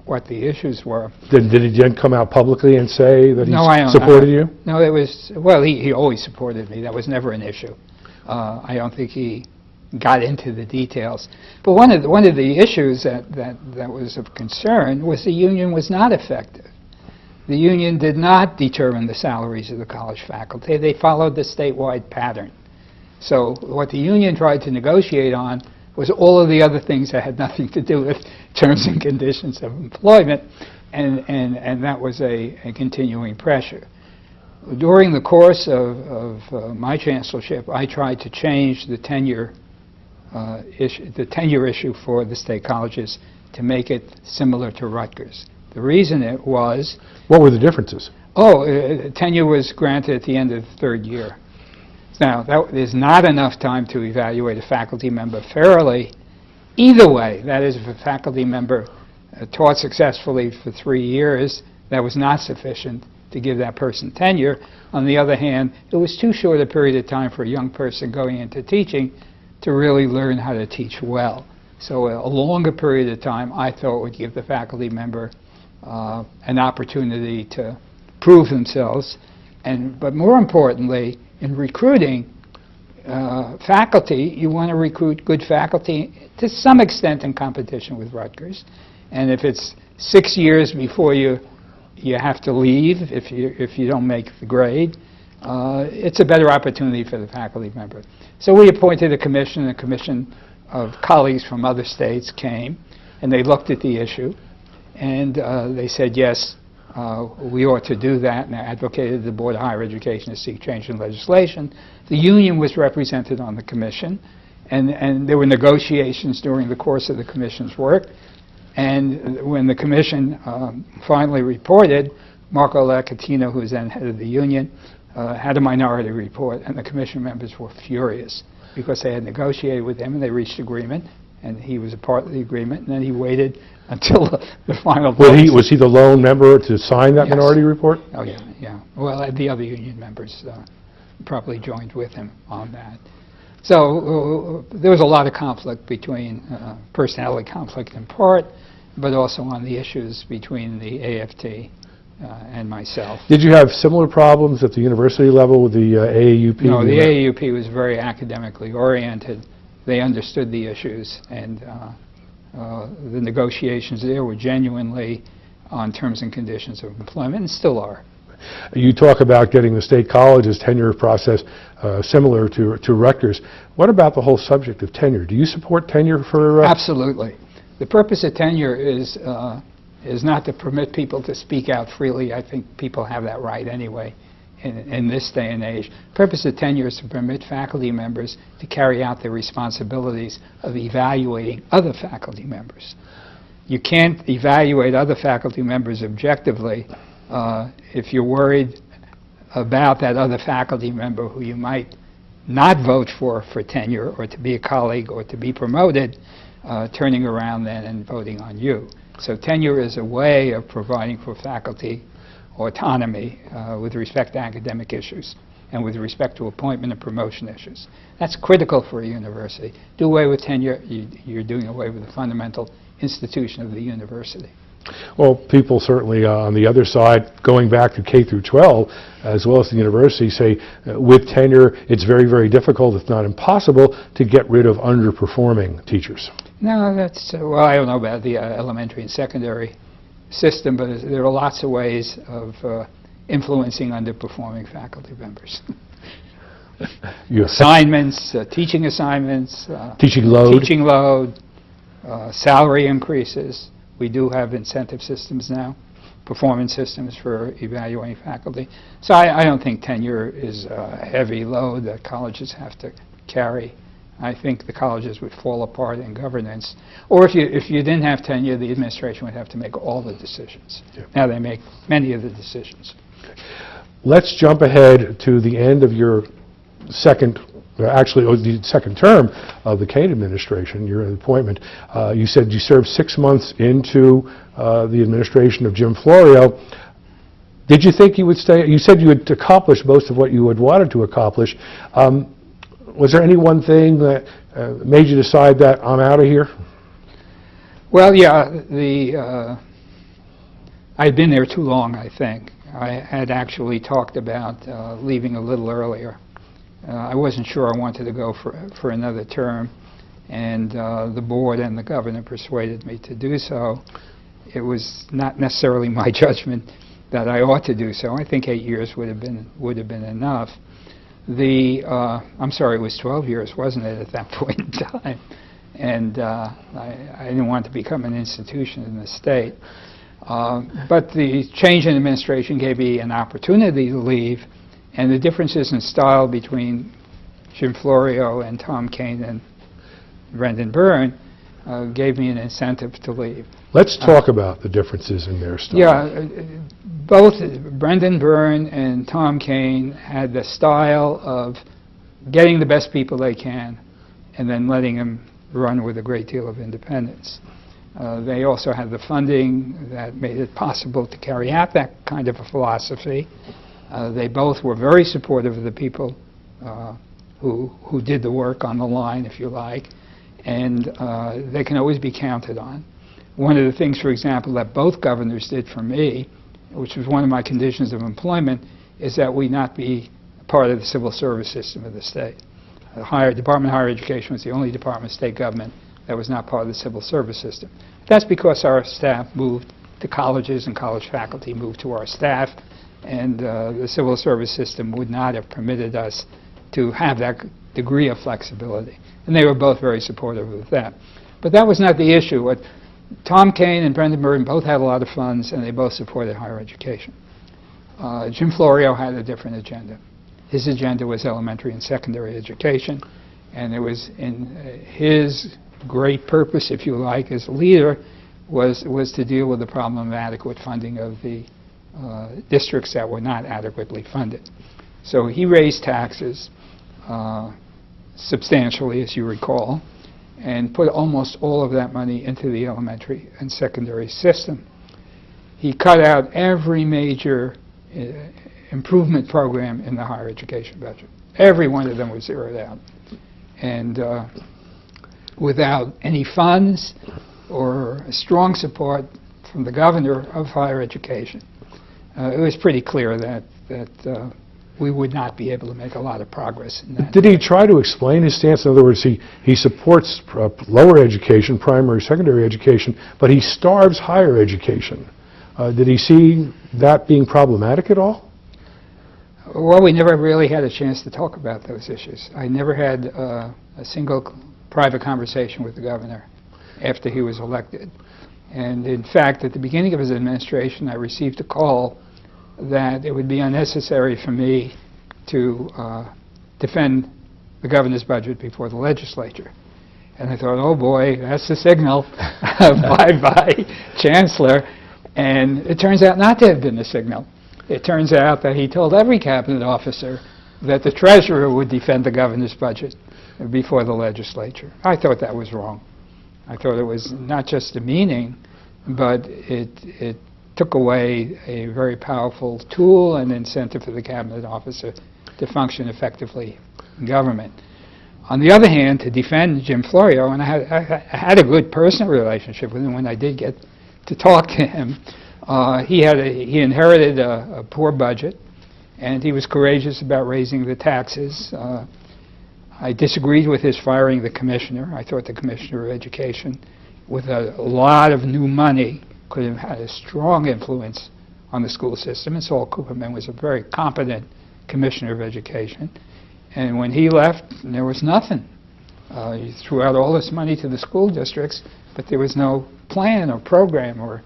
what the issues were. Did he then come out publicly and say that he supported you? No, it was, well, he always supported me. That was never an issue. I don't think he got into the details. But one of the issues that was of concern was the union was not effective. The union did not determine the salaries of the college faculty. They followed the statewide pattern. So what the union tried to negotiate on was all of the other things that had nothing to do with terms and conditions of employment, and that was a continuing pressure. During the course of my chancellorship, I tried to change the tenure issue for the state colleges to make it similar to Rutgers. The reason it was, What were the differences? tenure was granted at the end of the third year. Now, that is not enough time to evaluate a faculty member fairly. Either way, that is, if a faculty member taught successfully for 3 years, that was not sufficient to give that person tenure. On the other hand, it was too short a period of time for a young person going into teaching to really learn how to teach well. So a longer period of time, I thought, would give the faculty member an opportunity to prove themselves. But more importantly, in recruiting faculty, you want to recruit good faculty to some extent in competition with Rutgers. And if it's 6 years before you have to leave if you don't make the grade, it's a better opportunity for the faculty member. So we appointed a commission of colleagues from other states came, and they looked at the issue, and they said, yes, we ought to do that, and advocated the Board of Higher Education to seek change in legislation. The union was represented on the commission, and there were negotiations during the course of the commission's work. And when the commission finally reported, Marco Lacatino, who was then head of the union, had a minority report, and the commission members were furious because they had negotiated with him and they reached agreement, and he was a part of the agreement, and then he waited until the final vote. Was he the lone member to sign that Yes. minority report? Oh, yeah, yeah. Well, the other union members probably joined with him on that. So there was a lot of conflict between, personality conflict in part, but also on the issues between the AFT and myself. Did you have similar problems at the university level with the AAUP? No, the AAUP was very academically oriented. They understood the issues, and the negotiations there were genuinely on terms and conditions of employment, and still are. You talk about getting the state college's tenure process similar to Rutgers. What about the whole subject of tenure? Do you support tenure for... Absolutely. The purpose of tenure is not to permit people to speak out freely. I think people have that right anyway in this day and age. The purpose of tenure is to permit faculty members to carry out their responsibilities of evaluating other faculty members. You can't evaluate other faculty members objectively if you're worried about that other faculty member who you might not vote for tenure or to be a colleague or to be promoted, turning around then and voting on you. So tenure is a way of providing for faculty autonomy with respect to academic issues and with respect to appointment and promotion issues. That's critical for a university. Do away with tenure, you're doing away with the fundamental institution of the university. Well, people certainly on the other side, going back to K through 12, as well as the university, say with tenure, it's very, very difficult, if not impossible, to get rid of underperforming teachers. No, that's, well, I don't know about the elementary and secondary system, but there are lots of ways of influencing underperforming faculty members. Assignments, teaching assignments, teaching load, salary increases. We do have incentive systems now, performance systems for evaluating faculty. So I don't think tenure is a heavy load that colleges have to carry. I think the colleges would fall apart in governance. Or if you didn't have tenure, the administration would have to make all the decisions. Yeah. Now they make many of the decisions. Okay. Let's jump ahead to the end of your second the second term of the Cohen administration, your appointment. You said you served 6 months into the administration of Jim Florio. Did you think you would stay? You said you had accomplished most of what you had wanted to accomplish. Was there any one thing that made you decide that I'm out of here? Well, yeah, I'd been there too long, I think. I had actually talked about leaving a little earlier. I wasn't sure I wanted to go for another term, and the board and the governor persuaded me to do so. It was not necessarily my judgment that I ought to do so. I think 8 years would have been enough. I'm sorry, it was 12 years, wasn't it, at that point in time? And I didn't want to become an institution in the state. But the change in administration gave me an opportunity to leave. And the differences in style between Jim Florio and Tom Cohen and Brendan Byrne gave me an incentive to leave. Let's talk about the differences in their style. Yeah, both Brendan Byrne and Tom Kane had the style of getting the best people they can and then letting them run with a great deal of independence. They also had the funding that made it possible to carry out that kind of a philosophy. They both were very supportive of the people who did the work on the line, if you like, and they can always be counted on. One of the things, for example, that both governors did for me, which was one of my conditions of employment, is that we not be part of the civil service system of the state. The Department of Higher Education was the only department of state government that was not part of the civil service system. That's because our staff moved to colleges and college faculty moved to our staff, and the civil service system would not have permitted us to have that degree of flexibility. And they were both very supportive of that. But that was not the issue. Tom Kane and Brendan Byrne both had a lot of funds, and they both supported higher education. Jim Florio had a different agenda. His agenda was elementary and secondary education, and it was in his great purpose, if you like, as a leader, was to deal with the problem of adequate funding of the districts that were not adequately funded. So he raised taxes substantially, as you recall, and put almost all of that money into the elementary and secondary system. He cut out every major improvement program in the higher education budget. Every one of them was zeroed out. And without any funds or strong support from the governor of higher education, it was pretty clear that we would not be able to make a lot of progress in that. Did he try to explain his stance? In other words, he supports lower education, primary, secondary education, but he starves higher education. Did he see that being problematic at all? Well, we never really had a chance to talk about those issues. I never had a single private conversation with the governor after he was elected. And in fact, at the beginning of his administration, I received a call that it would be unnecessary for me to defend the governor's budget before the legislature. And I thought, oh boy, that's the signal. Bye-bye, Chancellor. And it turns out not to have been the signal. It turns out that he told every cabinet officer that the treasurer would defend the governor's budget before the legislature. I thought that was wrong. I thought it was not just demeaning, but it took away a very powerful tool and incentive for the cabinet officer to function effectively in government. On the other hand, to defend Jim Florio, and I had a good personal relationship with him when I did get to talk to him. He inherited a poor budget, and he was courageous about raising the taxes. I disagreed with his firing the commissioner. I thought the commissioner of education, with a lot of new money, could have had a strong influence on the school system. And Saul Cooperman was a very competent commissioner of education. And when he left, there was nothing. He threw out all this money to the school districts, but there was no plan or program or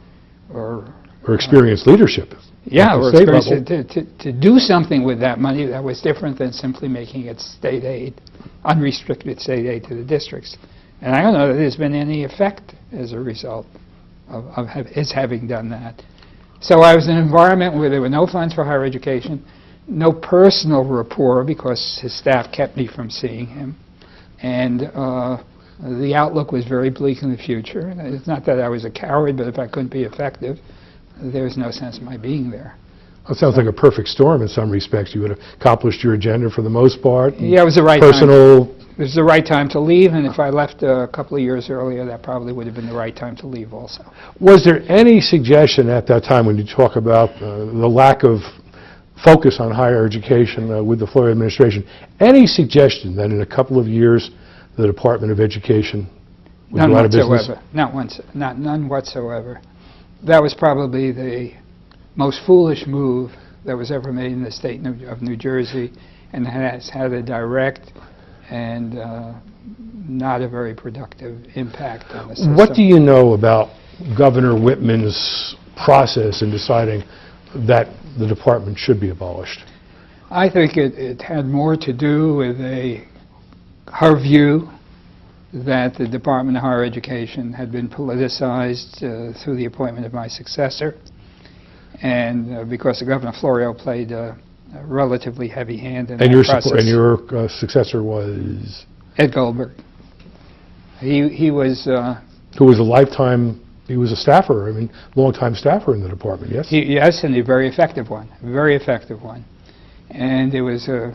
experienced leadership. Yeah, or to do something with that money that was different than simply making it state aid, unrestricted state aid to the districts. And I don't know that there's been any effect as a result of his having done that. So I was in an environment where there were no funds for higher education, no personal rapport because his staff kept me from seeing him, and the outlook was very bleak in the future. It's not that I was a coward, but if I couldn't be effective, there was no sense of my being there. Well, it sounds like a perfect storm in some respects. You had accomplished your agenda for the most part. Yeah, it was the right personal time. It was the right time to leave, and if I left a couple of years earlier, that probably would have been the right time to leave also. Was there any suggestion at that time when you talk about the lack of focus on higher education with the Florio administration, any suggestion that in a couple of years the Department of Education would go out of business? None whatsoever. That was probably the most foolish move that was ever made in the state of New Jersey, and has had a direct and not a very productive impact on the system. What do you know about Governor Whitman's process in deciding that the department should be abolished? I think it had more to do with her view that the Department of Higher Education had been politicized through the appointment of my successor, and because the Governor Florio played a relatively heavy hand in that process. And your successor was? Ed Goldberg. He was... who was a lifetime, he was a staffer, I mean, long-time staffer in the department, yes? Yes, and a very effective one, And there was a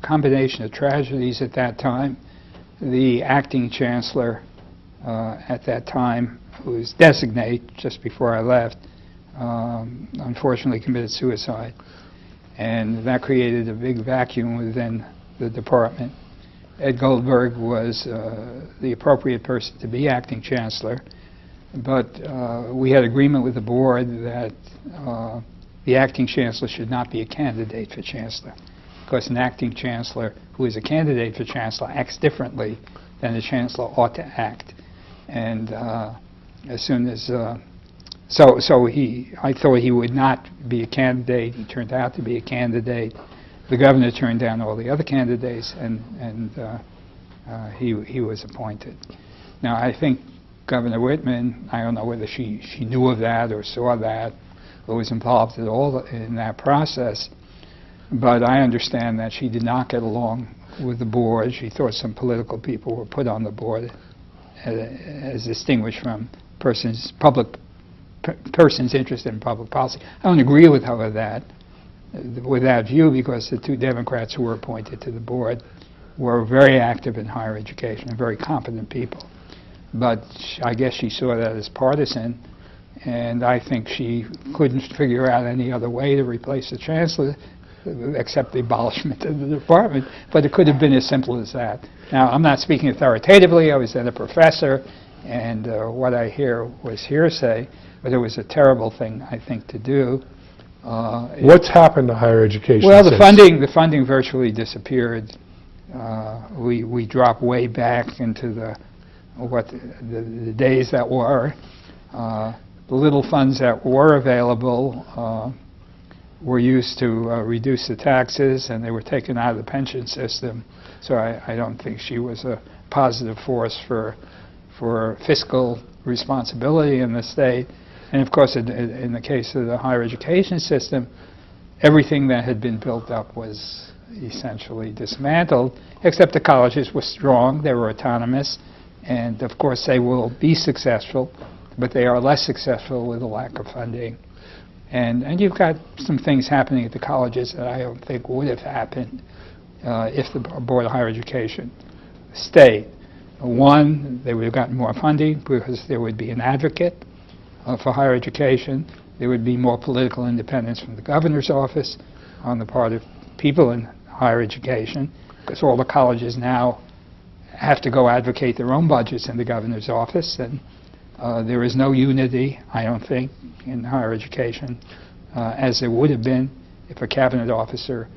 combination of tragedies at that time. The acting chancellor at that time, who was designate just before I left, unfortunately committed suicide. And that created a big vacuum within the department. Ed Goldberg was the appropriate person to be acting chancellor, but we had agreement with the board that the acting chancellor should not be a candidate for chancellor, because an acting chancellor who is a candidate for chancellor acts differently than a chancellor ought to act. And as soon as I thought he would not be a candidate. He turned out to be a candidate. The governor turned down all the other candidates, and he was appointed. Now, I think Governor Whitman, I don't know whether she knew of that or saw that or was involved at all in that process, but I understand that she did not get along with the board. She thought some political people were put on the board as distinguished from persons interested in public policy. I don't agree with her with that view, because the two Democrats who were appointed to the board were very active in higher education and very competent people. But I guess she saw that as partisan, and I think she couldn't figure out any other way to replace the chancellor except the abolishment of the department, but it could have been as simple as that. Now, I'm not speaking authoritatively. I was then a professor, and what I hear was hearsay, but it was a terrible thing, I think, to do. What's happened to higher education? Well, the funding virtually disappeared. We dropped way back into the days that were. The little funds that were available were used to reduce the taxes, and they were taken out of the pension system. So I don't think she was a positive force for fiscal responsibility in the state. And of course, in the case of the higher education system, everything that had been built up was essentially dismantled, except the colleges were strong, they were autonomous, and of course they will be successful, but they are less successful with a lack of funding. And you've got some things happening at the colleges that I don't think would have happened if the Board of Higher Education stayed. One, they would have gotten more funding because there would be an advocate for higher education. There would be more political independence from the governor's office on the part of people in higher education, because all the colleges now have to go advocate their own budgets in the governor's office, and there is no unity, I don't think, in higher education as there would have been if a cabinet officer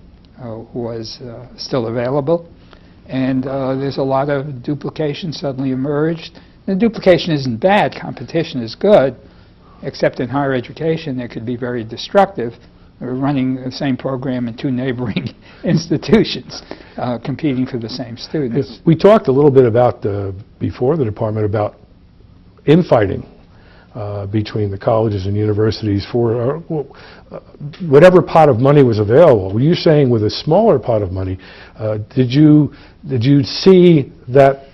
was still available. And there's a lot of duplication suddenly emerged. The duplication isn't bad, competition is good, except in higher education it could be very destructive. We're running the same program in two neighboring institutions, competing for the same students. We talked a little bit about, before the department, about infighting between the colleges and universities for whatever pot of money was available. Were you saying with a smaller pot of money, did you see that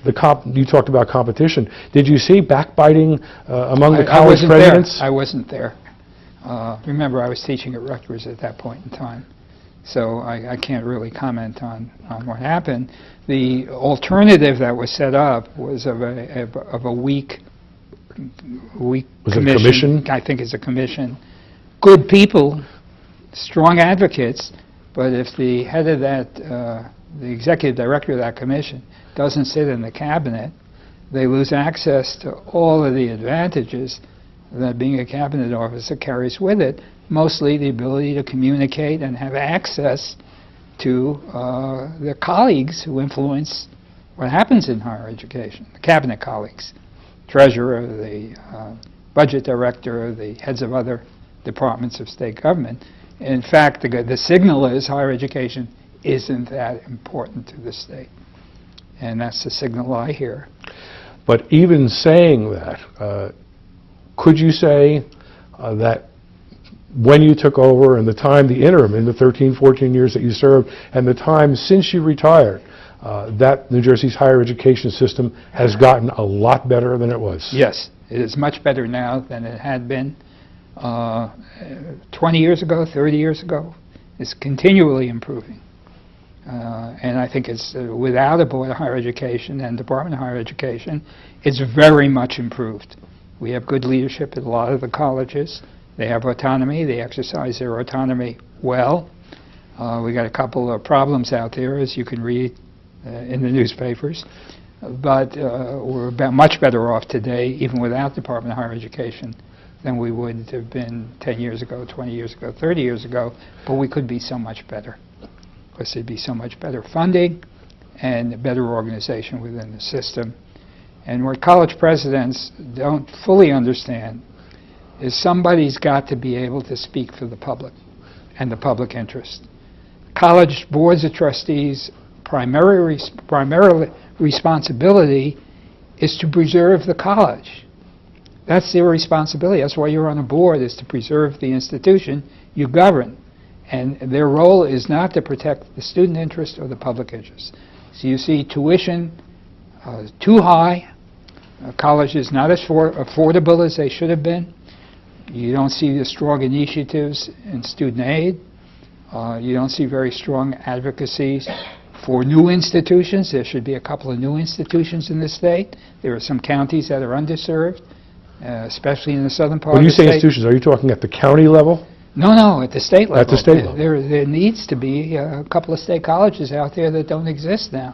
you talked about competition? Did you see backbiting among the college presidents? I wasn't there. Remember, I was teaching at Rutgers at that point in time, so I can't really comment on what happened. The alternative that was set up was of a weak commission. I think it's a commission. Good people, strong advocates, but if the head of that, the executive director of that commission doesn't sit in the cabinet, they lose access to all of the advantages that being a cabinet officer carries with it, mostly the ability to communicate and have access to their colleagues who influence what happens in higher education, the cabinet colleagues, treasurer, the budget director, the heads of other departments of state government. In fact, the signal is higher education isn't that important to the state. And that's the signal I hear. But even saying that, could you say that when you took over and the time, the interim, in the 13, 14 years that you served, and the time since you retired, that New Jersey's higher education system has gotten a lot better than it was? Yes, it is much better now than it had been 20 years ago, 30 years ago. It's continually improving. And I think it's, without a Board of Higher Education and Department of Higher Education, it's very much improved. We have good leadership at a lot of the colleges. They have autonomy. They exercise their autonomy well. We got a couple of problems out there, as you can read in the newspapers. But we're much better off today, even without Department of Higher Education, than we would have been 10 years ago, 20 years ago, 30 years ago. But we could be so much better, because there'd be so much better funding and better organization within the system. And what college presidents don't fully understand is somebody's got to be able to speak for the public and the public interest. College boards of trustees' primary responsibility is to preserve the college. That's their responsibility. That's why you're on a board, is to preserve the institution you govern. And their role is not to protect the student interest or the public interest. So you see tuition too high, colleges not as affordable as they should have been. You don't see the strong initiatives in student aid. You don't see very strong advocacies for new institutions. There should be a couple of new institutions in the state. There are some counties that are underserved, especially in the southern part of the state. When you say institutions, are you talking at the county level? No, at the state level. At the state level. There needs to be a couple of state colleges out there that don't exist now.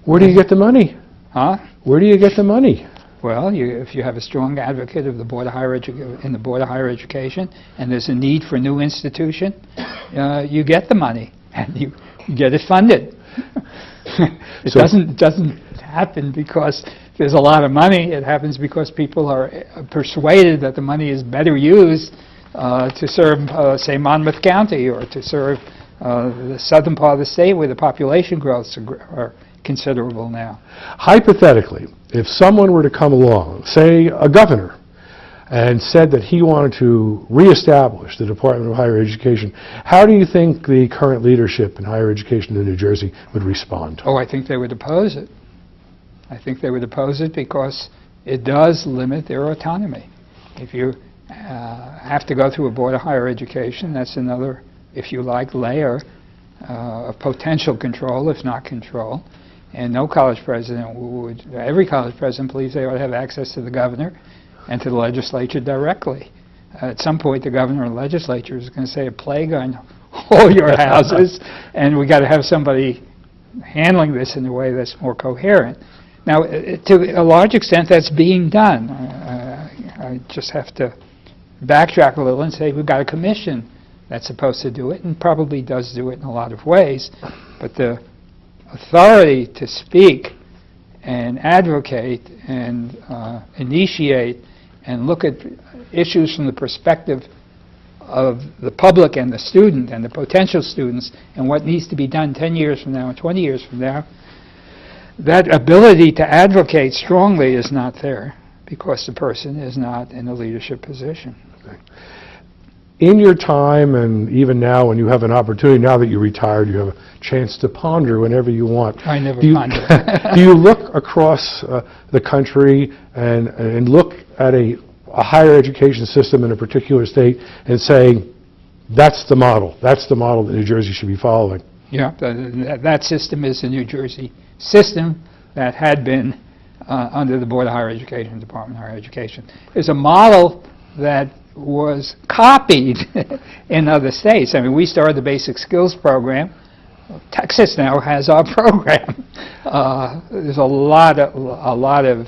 Where do you get the money? Huh? Where do you get the money? Well, if you have a strong advocate of the Board of Higher in the Board of Higher Education, and there's a need for a new institution, you get the money and you get it funded. It doesn't happen because there's a lot of money. It happens because people are persuaded that the money is better used to serve, say, Monmouth County, or to serve the southern part of the state where the population growths are considerable now. Hypothetically, if someone were to come along, say a governor, and said that he wanted to reestablish the Department of Higher Education, how do you think the current leadership in higher education in New Jersey would respond? Oh, I think they would oppose it. I think they would oppose it because it does limit their autonomy. If you have to go through a Board of Higher Education, that's another, if you like, layer of potential control, if not control. And no college president would, every college president believes they ought to have access to the governor and to the legislature directly. At some point, the governor and legislature is going to say a plague on all your houses, and we got to have somebody handling this in a way that's more coherent. Now, to a large extent, that's being done. I just have to backtrack a little and say we've got a commission that's supposed to do it, and probably does do it in a lot of ways, but the authority to speak and advocate and initiate and look at issues from the perspective of the public and the student and the potential students and what needs to be done 10 years from now and 20 years from now, that ability to advocate strongly is not there because the person is not in a leadership position. Okay. In your time, and even now when you have an opportunity, now that you're retired, you have a chance to ponder whenever you want. I never ponder. Do you look across the country and look at a higher education system in a particular state and say, that's the model that New Jersey should be following? Yeah, that system is the New Jersey system that had been under the Board of Higher Education, Department of Higher Education. There's a model that was copied in other states. I mean, we started the basic skills program. Texas now has our program. There's a lot of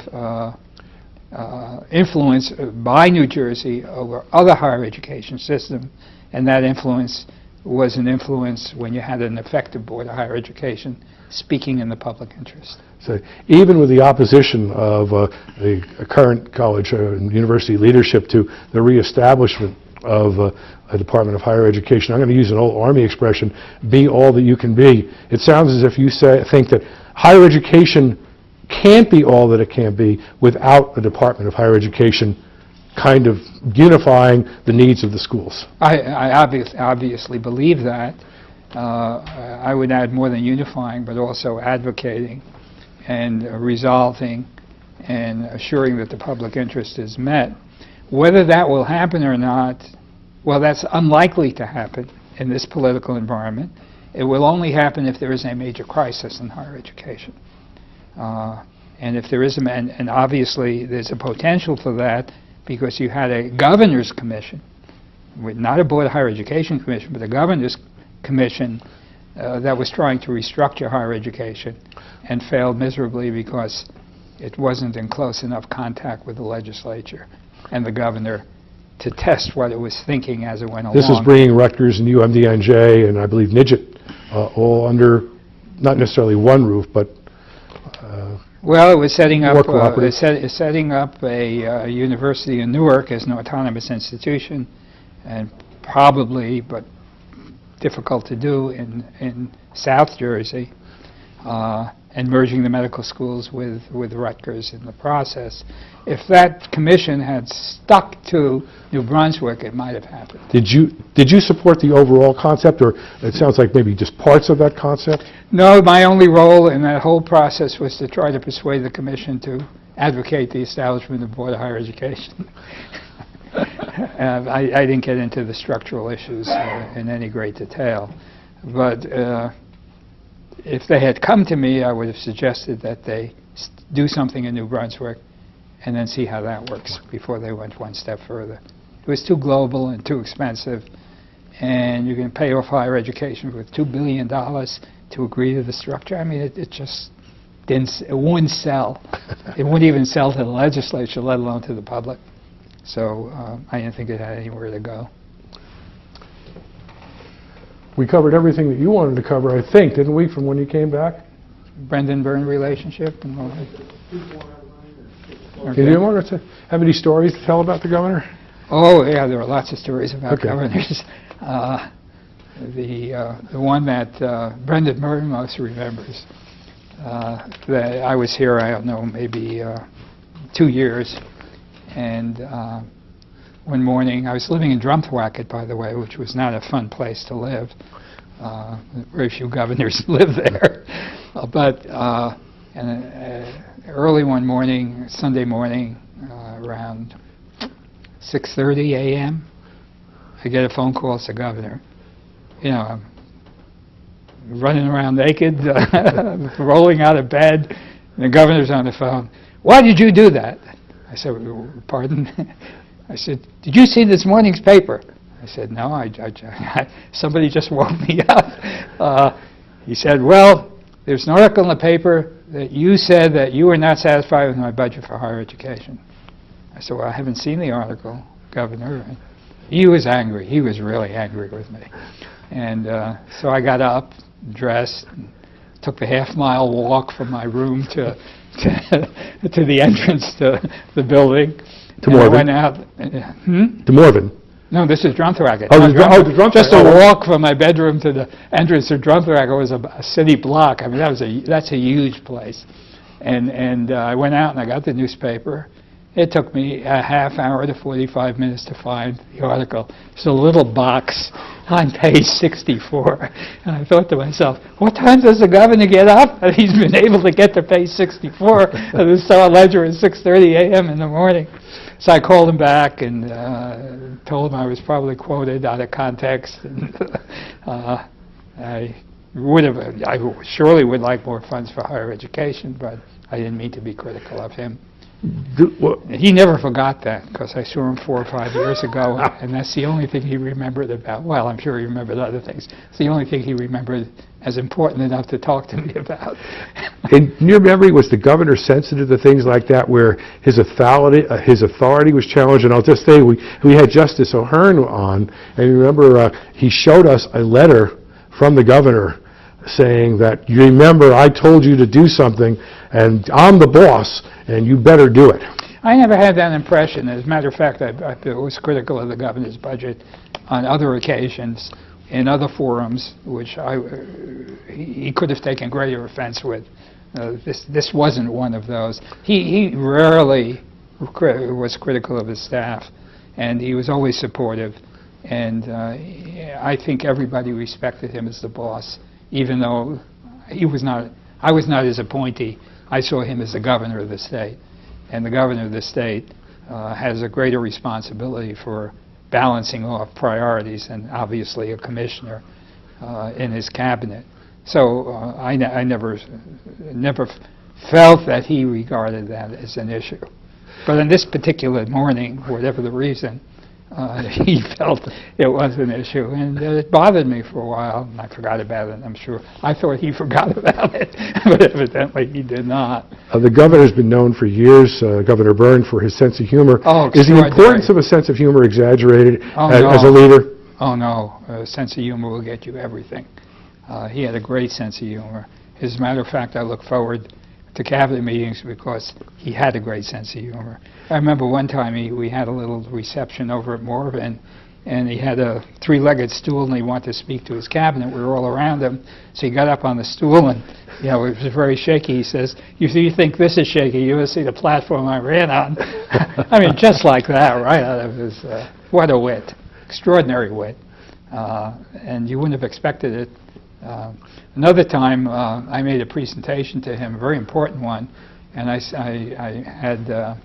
influence by New Jersey over other higher education systems, and that influence was an influence when you had an effective Board of Higher Education speaking in the public interest. So even with the opposition of the current college and university leadership to the reestablishment of a Department of Higher Education, I'm going to use an old Army expression, be all that you can be. It sounds as if you think that higher education can't be all that it can be without a Department of Higher Education kind of unifying the needs of the schools. I obviously believe that. I would add more than unifying, but also advocating and resolving and assuring that the public interest is met. Whether that will happen or not, well, that's unlikely to happen in this political environment. It will only happen if there is a major crisis in higher education. And if there is, and obviously there's a potential for that, because you had a governor's commission, not a Board of Higher Education commission, but a governor's commission that was trying to restructure higher education and failed miserably because it wasn't in close enough contact with the legislature and the governor to test what it was thinking as it went along. This is bringing Rutgers and UMDNJ and I believe Nidget all under not necessarily one roof, but well, it was setting up setting up a university in Newark as an autonomous institution, and probably, but difficult to do, in South Jersey, and merging the medical schools with Rutgers in the process. If that commission had stuck to New Brunswick, it might have happened. Did you support the overall concept, or it sounds like maybe just parts of that concept? No, my only role in that whole process was to try to persuade the commission to advocate the establishment of Board of Higher Education. I didn't get into the structural issues in any great detail, but if they had come to me, I would have suggested that they do something in New Brunswick and then see how that works before they went one step further. It was too global and too expensive, and you can pay off higher education with $2 billion to agree to the structure. I mean, it just didn't, it wouldn't sell. It wouldn't even sell to the legislature, let alone to the public. So I didn't think it had anywhere to go. We covered everything that you wanted to cover, I think, didn't we, from when you came back? Brendan-Byrne relationship and all that. Okay. Do you want to have any stories to tell about the governor? Oh, yeah, there are lots of stories about Okay. governors. The one that Brendan-Byrne most remembers, that I was here, I don't know, maybe 2 years, and one morning, I was living in Drumthwacket, by the way, which was not a fun place to live. Very few governors live there. But early one morning, Sunday morning, around 6:30 a.m., I get a phone call. It's the governor. You know, I'm running around naked, rolling out of bed, and the governor's on the phone. Why did you do that? I said, pardon? I said, did you see this morning's paper? I said, no, somebody just woke me up. He said, well, there's an article in the paper that you said that you were not satisfied with my budget for higher education. I said, well, I haven't seen the article, Governor. He was angry. He was really angry with me. And so I got up, dressed, and took the half-mile walk from my room to the entrance to the building. To Morven? I went out. To Morven? No, this is Drumthwacket. Oh, Drumthwacket. Just a walk from my bedroom to the entrance to Drumthwacket was a city block. I mean, that's a huge place. And I went out and I got the newspaper. It took me a half hour to 45 minutes to find the article. It's a little box on page 64. And I thought to myself, what time does the governor get up? And he's been able to get to page 64 of the Star-Ledger at 6:30 a.m. in the morning. So I called him back and told him I was probably quoted out of context. And, I surely would like more funds for higher education, but I didn't mean to be critical of him. He never forgot that, because I saw him 4 or 5 years ago, and that's the only thing he remembered about. Well, I'm sure he remembered other things. It's the only thing he remembered as important enough to talk to me about. In your memory, was the governor sensitive to things like that, where his authority was challenged? And I'll just say, we had Justice O'Hearn on, and you remember he showed us a letter from the governor saying that, you remember, I told you to do something, and I'm the boss, and you better do it. I never had that impression. As a matter of fact, I was critical of the governor's budget on other occasions, in other forums, which he could have taken greater offense with. This wasn't one of those. He rarely was critical of his staff, and he was always supportive. And I think everybody respected him as the boss, even though I was not his appointee. I saw him as the governor of the state, and the governor of the state has a greater responsibility for balancing off priorities than obviously a commissioner in his cabinet. So I never felt that he regarded that as an issue. But on this particular morning, whatever the reason, he felt it was an issue, and it bothered me for a while, and I forgot about it, I'm sure. I thought he forgot about it, but evidently he did not. The governor's been known for years, Governor Byrne, for his sense of humor. Oh, is the importance of a sense of humor exaggerated as a leader? Oh, no. A sense of humor will get you everything. He had a great sense of humor. As a matter of fact, I look forward to cabinet meetings because he had a great sense of humor. I remember one time we had a little reception over at Morven, and he had a three-legged stool, and he wanted to speak to his cabinet. We were all around him, so he got up on the stool, and it was very shaky. He says, "You think this is shaky? You ever see the platform I ran on?" I mean, just like that, right out of his. What a wit, extraordinary wit, and you wouldn't have expected it. Another time, I made a presentation to him, a very important one, and I had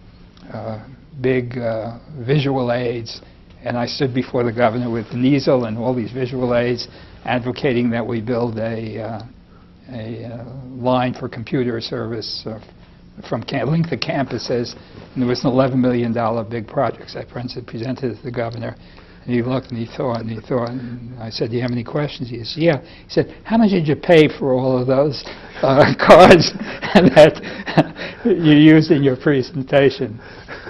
big visual aids, and I stood before the governor with an easel and all these visual aids, advocating that we build a line for computer service from link the campuses, and there was an $11 million big project. So I presented it to the governor. And he looked and he thought, and I said, "Do you have any questions?" He said, "Yeah." He said, "How much did you pay for all of those cards that you used in your presentation?"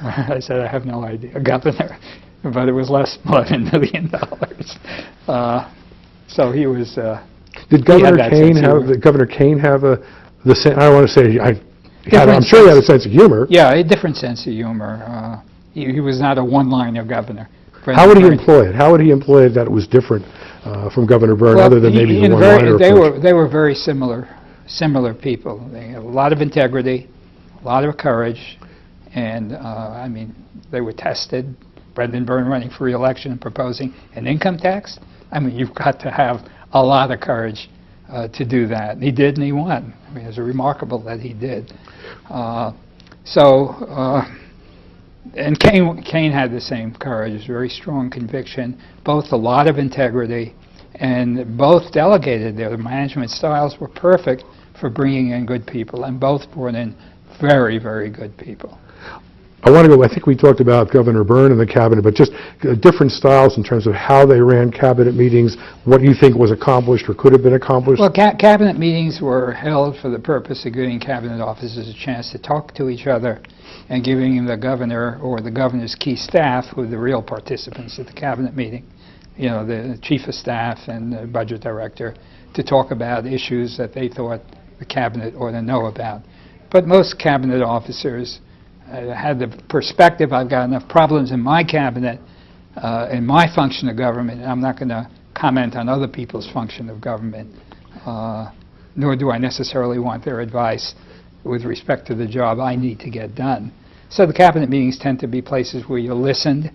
I said, "I have no idea, Governor," but it was less than $11 million. So he was. Did Governor Kane have I don't want to say I'm sure he had a sense of humor. Yeah, a different sense of humor. He was not a one-liner governor. How would he employ it? How would he employ it that it was different from Governor Byrne, other than maybe the one-liner approach? They were very similar people. They had a lot of integrity, a lot of courage, and I mean, they were tested. Brendan Byrne running for re-election and proposing an income tax. I mean, you've got to have a lot of courage to do that. And he did, and he won. I mean, it was remarkable that he did. And Kane had the same courage, very strong conviction, both a lot of integrity, and both delegated. Their management styles were perfect for bringing in good people, and both brought in very, very good people. I think we talked about Governor Byrne and the cabinet, but just different styles in terms of how they ran cabinet meetings, what you think was accomplished or could have been accomplished? Well, cabinet meetings were held for the purpose of giving cabinet officers a chance to talk to each other and giving the governor or the governor's key staff, who are the real participants at the cabinet meeting, the chief of staff and the budget director, to talk about issues that they thought the cabinet ought to know about. But most cabinet officers had the perspective, I've got enough problems in my cabinet, in my function of government, and I'm not going to comment on other people's function of government, nor do I necessarily want their advice with respect to the job I need to get done. So the cabinet meetings tend to be places where you listened,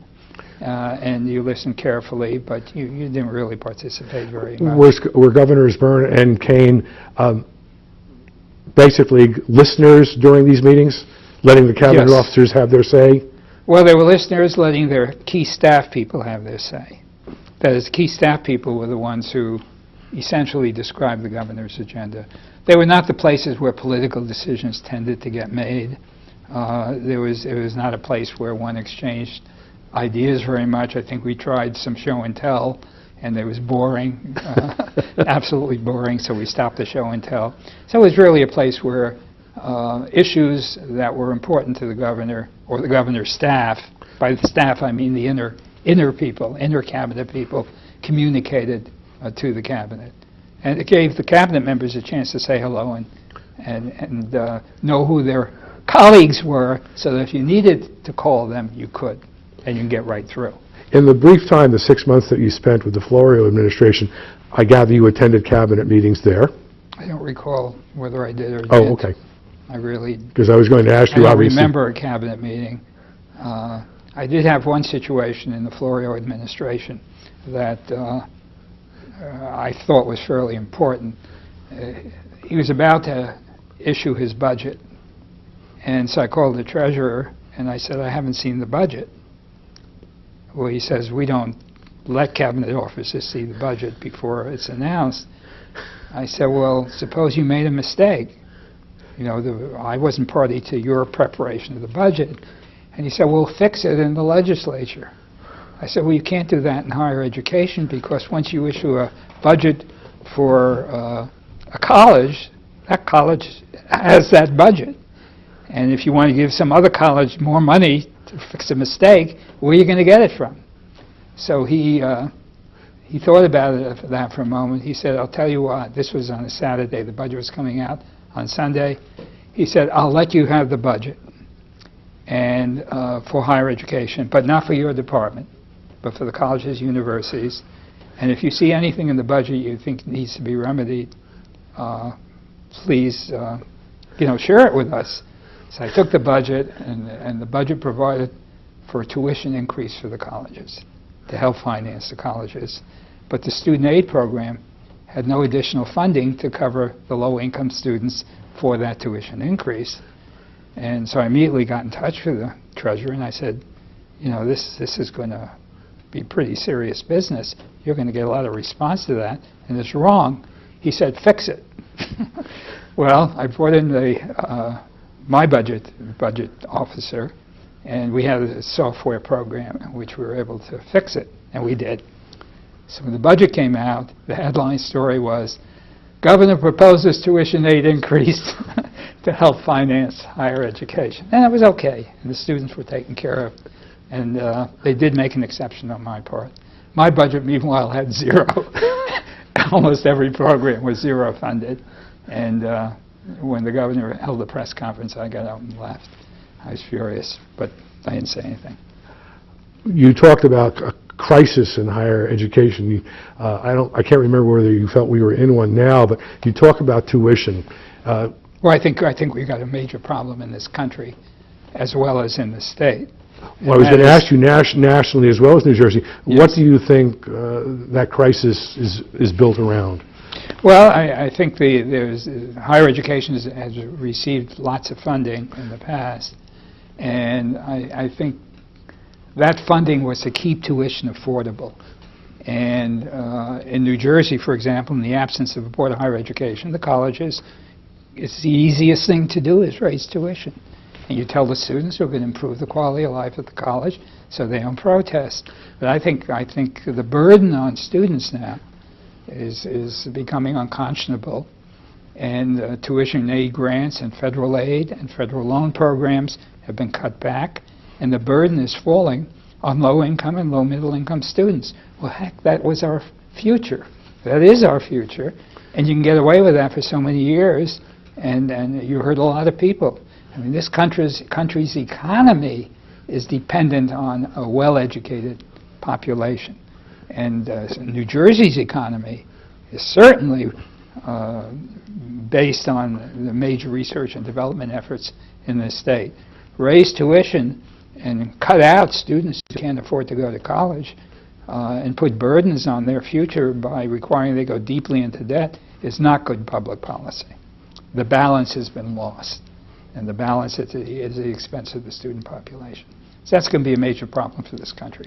and you listened carefully, but you didn't really participate very much. Were Governors Byrne and Kane basically listeners during these meetings? Letting the cabinet officers have their say? Well, they were listeners, letting their key staff people have their say. That is, key staff people were the ones who essentially described the governor's agenda. They were not the places where political decisions tended to get made. It was not a place where one exchanged ideas very much. I think we tried some show and tell, and it was boring, absolutely boring, so we stopped the show and tell. So it was really a place where issues that were important to the governor or the governor's staff, by the staff I mean the inner people, inner cabinet people, communicated to the cabinet. And it gave the cabinet members a chance to say hello and know who their colleagues were, so that if you needed to call them, you could, and you can get right through. In the brief time, the 6 months that you spent with the Florio administration, I gather you attended cabinet meetings there. I don't recall whether I did or didn't. Oh, okay. I really Because I was going to ask I you, don't obviously. remember a cabinet meeting. I did have one situation in the Florio administration that I thought was fairly important. He was about to issue his budget, and so I called the treasurer and I said, I haven't seen the budget. Well, he says, we don't let cabinet officers see the budget before it's announced. I said, well, suppose you made a mistake. You know, I wasn't party to your preparation of the budget. And he said, we'll fix it in the legislature. I said, well, you can't do that in higher education, because once you issue a budget for a college, that college has that budget. And if you want to give some other college more money to fix a mistake, where are you going to get it from? So he thought about that for a moment. He said, I'll tell you what, this was on a Saturday, the budget was coming out on Sunday. He said, I'll let you have the budget and for higher education, but not for your department, but for the colleges, universities. And if you see anything in the budget you think needs to be remedied, please share it with us. So I took the budget, and the budget provided for a tuition increase for the colleges to help finance the colleges. But the student aid program had no additional funding to cover the low-income students for that tuition increase. And so I immediately got in touch with the treasurer, and I said, this is going to be pretty serious business. You're going to get a lot of response to that, and it's wrong. He said, fix it. Well, I brought in my budget officer, and we had a software program in which we were able to fix it, and we did. So when the budget came out, the headline story was, Governor proposes tuition aid increase to help finance higher education. And it was okay, and the students were taken care of. And they did make an exception on my part. My budget, meanwhile, had zero. Almost every program was zero funded. And when the governor held a press conference, I got out and left. I was furious, but I didn't say anything. You talked about a crisis in higher education. I can't remember whether you felt we were in one now, but you talk about tuition. Well, I think we've got a major problem in this country, as well as in the state. Well, I was going to ask you nationally as well as New Jersey, yes. What do you think that crisis is built around? Well, I think higher education has received lots of funding in the past, and I think that funding was to keep tuition affordable. And in New Jersey, for example, in the absence of a Board of Higher Education, the colleges, it's the easiest thing to do is raise tuition. And you tell the students we're going to improve the quality of life at the college so they don't protest. But I think the burden on students now is becoming unconscionable. And tuition aid grants and federal loan programs have been cut back. And the burden is falling on low-income and low-middle-income students. Well, heck, that was our future. That is our future. And you can get away with that for so many years. And you heard a lot of people. I mean, this country's economy is dependent on a well-educated population. And New Jersey's economy is certainly based on the major research and development efforts in the state. Raise tuition and cut out students who can't afford to go to college and put burdens on their future by requiring they go deeply into debt is not good public policy. The balance has been lost, and the balance is at the expense of the student population. So that's going to be a major problem for this country.